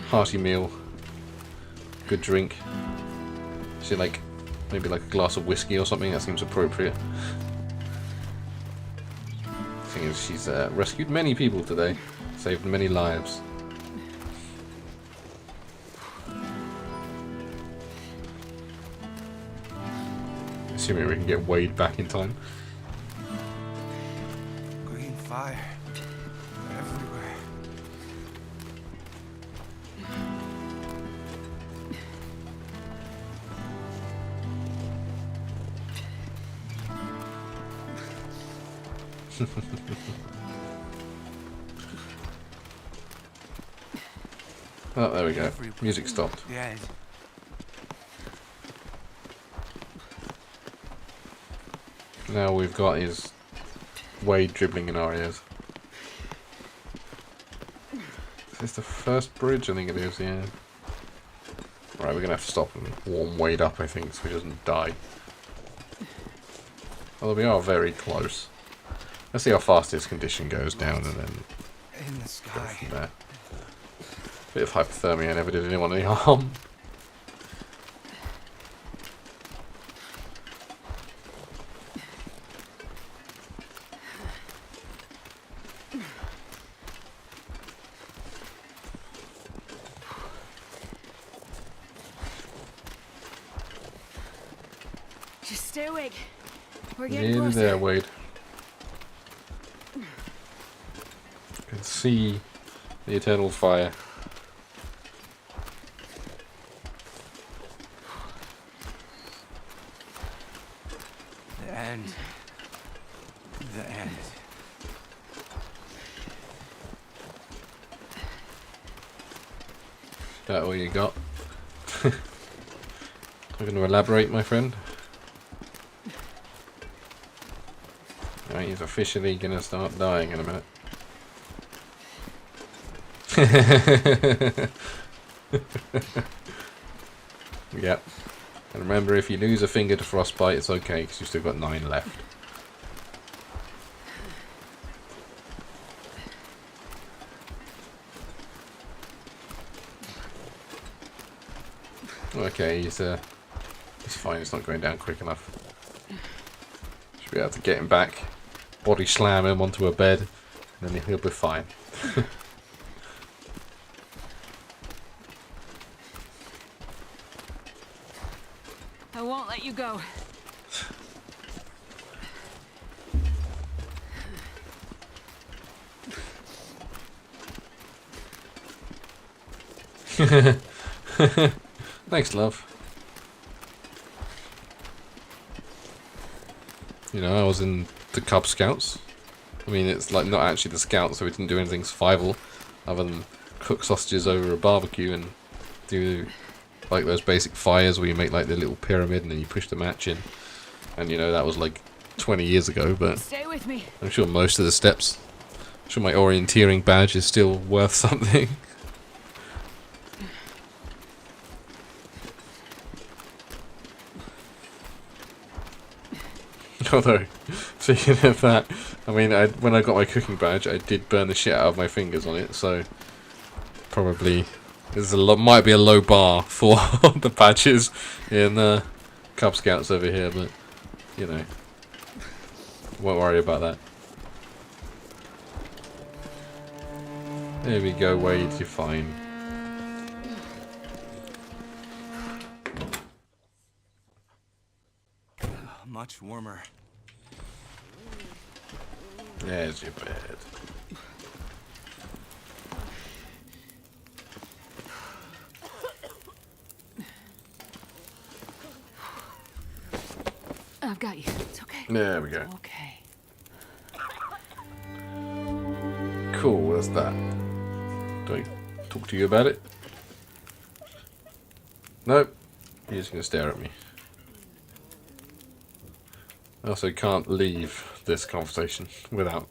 hearty meal, good drink. See, like maybe like a glass of whiskey or something, that seems appropriate. The thing is, she's rescued many people today, saved many lives. Assuming we can get Wade back in time. Green fire. Everywhere. Oh, there we go. Music stopped. The end. Now we've got is Wade dribbling in our ears. Is this the first bridge? I think it is, yeah. Right, we're gonna have to stop and warm Wade up, I think, so he doesn't die. Although we are very close. Let's see how fast his condition goes down and then In the go sky. from there. Bit of hypothermia never did anyone any harm. Just stay awake. We're getting Nearly closer. there, Wade. You can see the eternal fire. The end. The end. That all you got? I'm going to elaborate, my friend. Right, he's officially going to start dying in a minute. Yep. And remember, if you lose a finger to frostbite, it's okay, because you've still got 9 left. Okay, he's fine, it's not going down quick enough. Should be able to get him back, body slam him onto a bed, and then he'll be fine. I won't let you go. Thanks, love. You know, I was in the Cub Scouts. I mean, it's like not actually the Scouts, so we didn't do anything survival other than cook sausages over a barbecue and do like those basic fires where you make like the little pyramid and then you push the match in. And you know, that was like 20 years ago, but Stay with me. I'm sure most of the steps, I'm sure my orienteering badge is still worth something. Although, speaking of that, I mean, when I got my cooking badge, I did burn the shit out of my fingers on it, so probably there's might be a low bar for the badges in Cub Scouts over here, but you know, won't worry about that. There we go, Wade, you're fine. Much warmer. There's your bed. I've got you. It's okay. There we go. Okay. Cool, that's that. Do I talk to you about it? Nope. You're just going to stare at me. I also can't leave this conversation without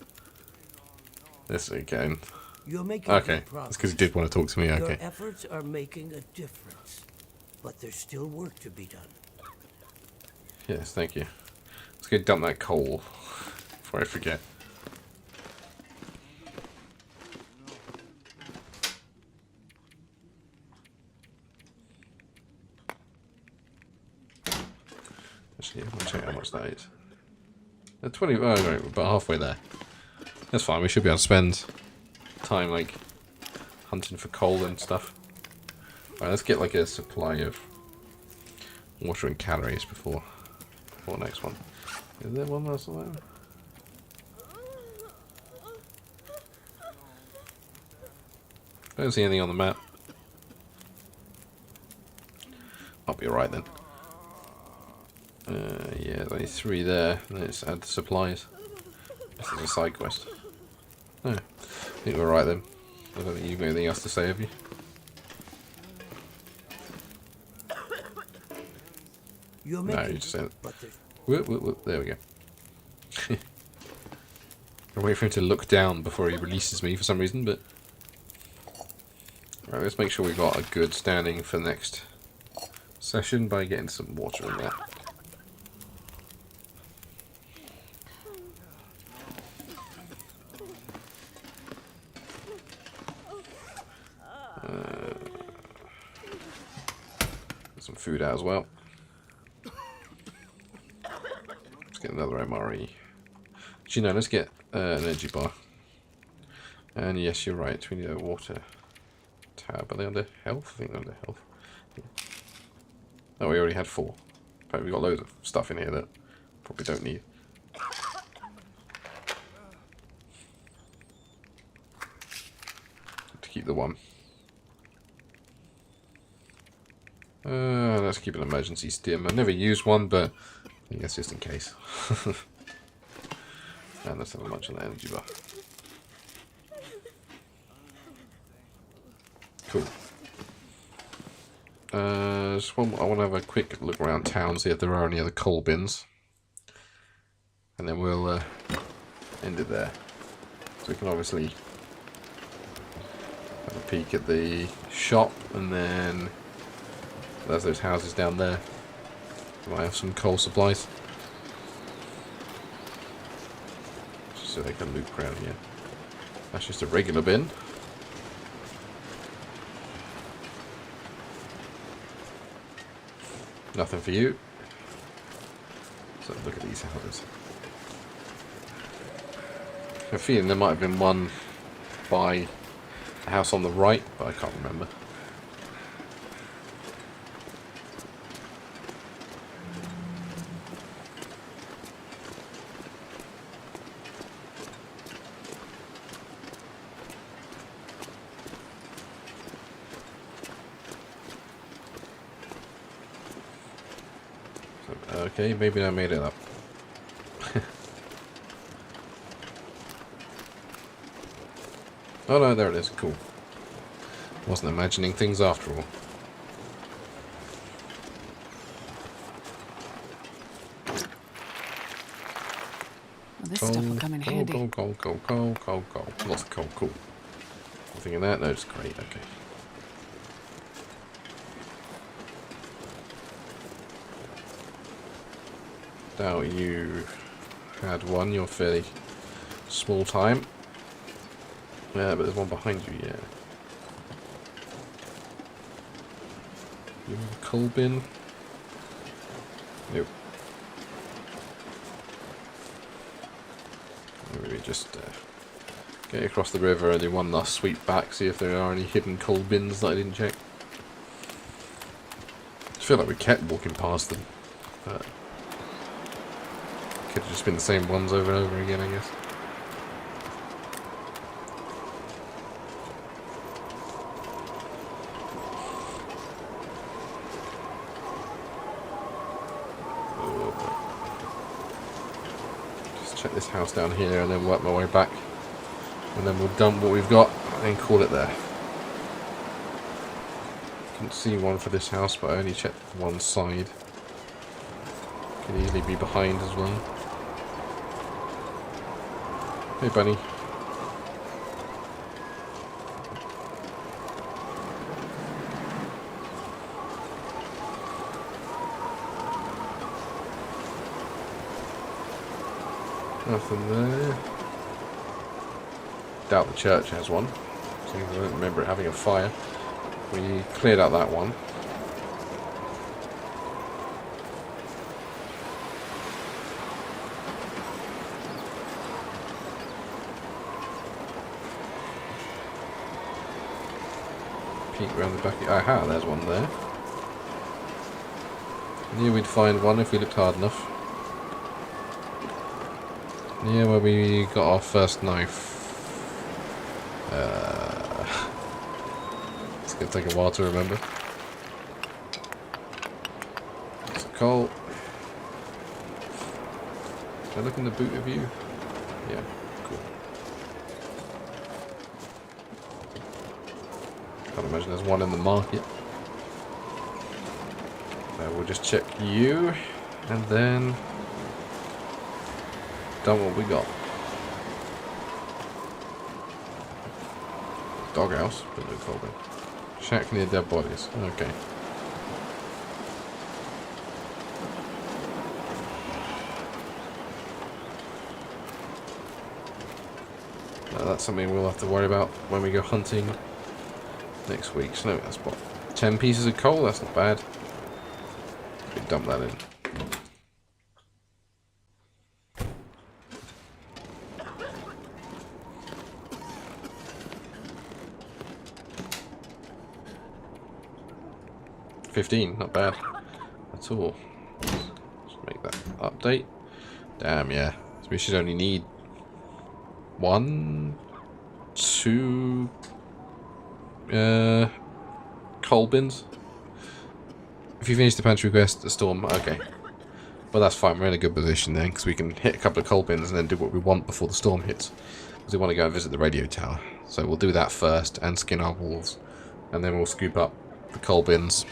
this again. You're making Okay, good progress. that's because you did want to talk to me, Your okay. efforts are making a difference, but there's still work to be done. Yes, thank you. Let's go dump that coal before I forget. Actually, I'll check how much that is. 20, oh no, we're about halfway there. That's fine, we should be able to spend time, like, hunting for coal and stuff. Alright, let's get, like, a supply of water and calories before next one. Is there one last one? I don't see anything on the map. I'll be alright then. Yeah, there's only 3 there. Let's add the supplies. This is a side quest. No, I think we're right then. I don't think you've got anything else to say, have you? You're No, making you just said. but there's Whoop, whoop, whoop. There we go. I wait for him to look down before he releases me for some reason, but... Right, let's make sure we got a good standing for the next session by getting some water in there. Get some food out as well. Let's get another MRE. Actually, no, let's get an energy bar. And yes, you're right, we need a water tab. Are they under health? I think they're under health. Yeah. Oh, we already had 4. In fact, we've got loads of stuff in here that probably don't need. To keep the 1. Let's keep an emergency stim. I've never used one, but I guess just in case. And let's have a munch on the energy bar. Cool. Just I want to have a quick look around town, see if there are any other coal bins. And then we'll end it there. So we can obviously have a peek at the shop, and then there's those houses down there. Might have some coal supplies. Just so they can loop around here. That's just a regular bin. Nothing for you. So look at these houses. I have a feeling there might have been one by the house on the right, but I can't remember. Okay, maybe I made it up. Oh no, there it is. Cool. Wasn't imagining things after all. Well, this stuff will come in handy. Coal. Lots of coal. Cool. Nothing in that? No, it's great. Okay. Doubt you had one. You're fairly small time. Yeah, but there's one behind you, yeah. You have a coal bin? Nope. Maybe just get across the river and do one last sweep back, see if there are any hidden coal bins that I didn't check. I feel like we kept walking past them, but could have just been the same ones over and over again, I guess. Check this house down here and then work my way back, and then we'll dump what we've got and call it there. Couldn't see one for this house, but I only checked one side. Could easily be behind as well. Hey bunny. Nothing there. Doubt the church has one. I don't remember it having a fire. We cleared out that one. Peek around the back. Aha, there's one there. Knew we'd find one if we looked hard enough. Yeah, where we got our first knife. It's gonna take a while to remember. It's a coal. Can I look in the boot of you? Yeah, cool. Can't imagine there's one in the market. We'll just check you, and then done what we got. Doghouse, but no coal bin. Shack near dead bodies. Okay. That's something we'll have to worry about when we go hunting next week. So no, that's what, 10 pieces of coal. That's not bad. We dump that in. $15, not bad at all. Just make that update. Damn, yeah. So we should only need 1, 2 coal bins. If you finish the pantry quest, the storm, okay. Well, that's fine. We're in a good position then, because we can hit a couple of coal bins and then do what we want before the storm hits. Because we want to go and visit the radio tower. So we'll do that first and skin our wolves, and then we'll scoop up the coal bins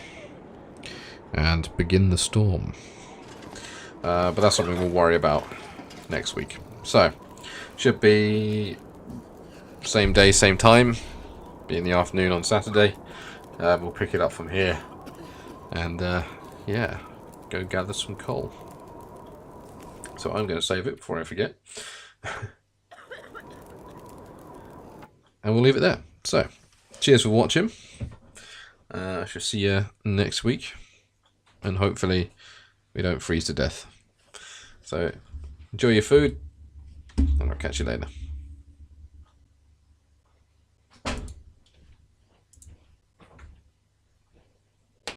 and begin the storm. But that's something we'll worry about next week. So, should be same day, same time. Be in the afternoon on Saturday. We'll pick it up from here. And, yeah, go gather some coal. So I'm going to save it before I forget. And we'll leave it there. So, cheers for watching. I shall see you next week. And hopefully we don't freeze to death. So, enjoy your food. And I'll catch you later.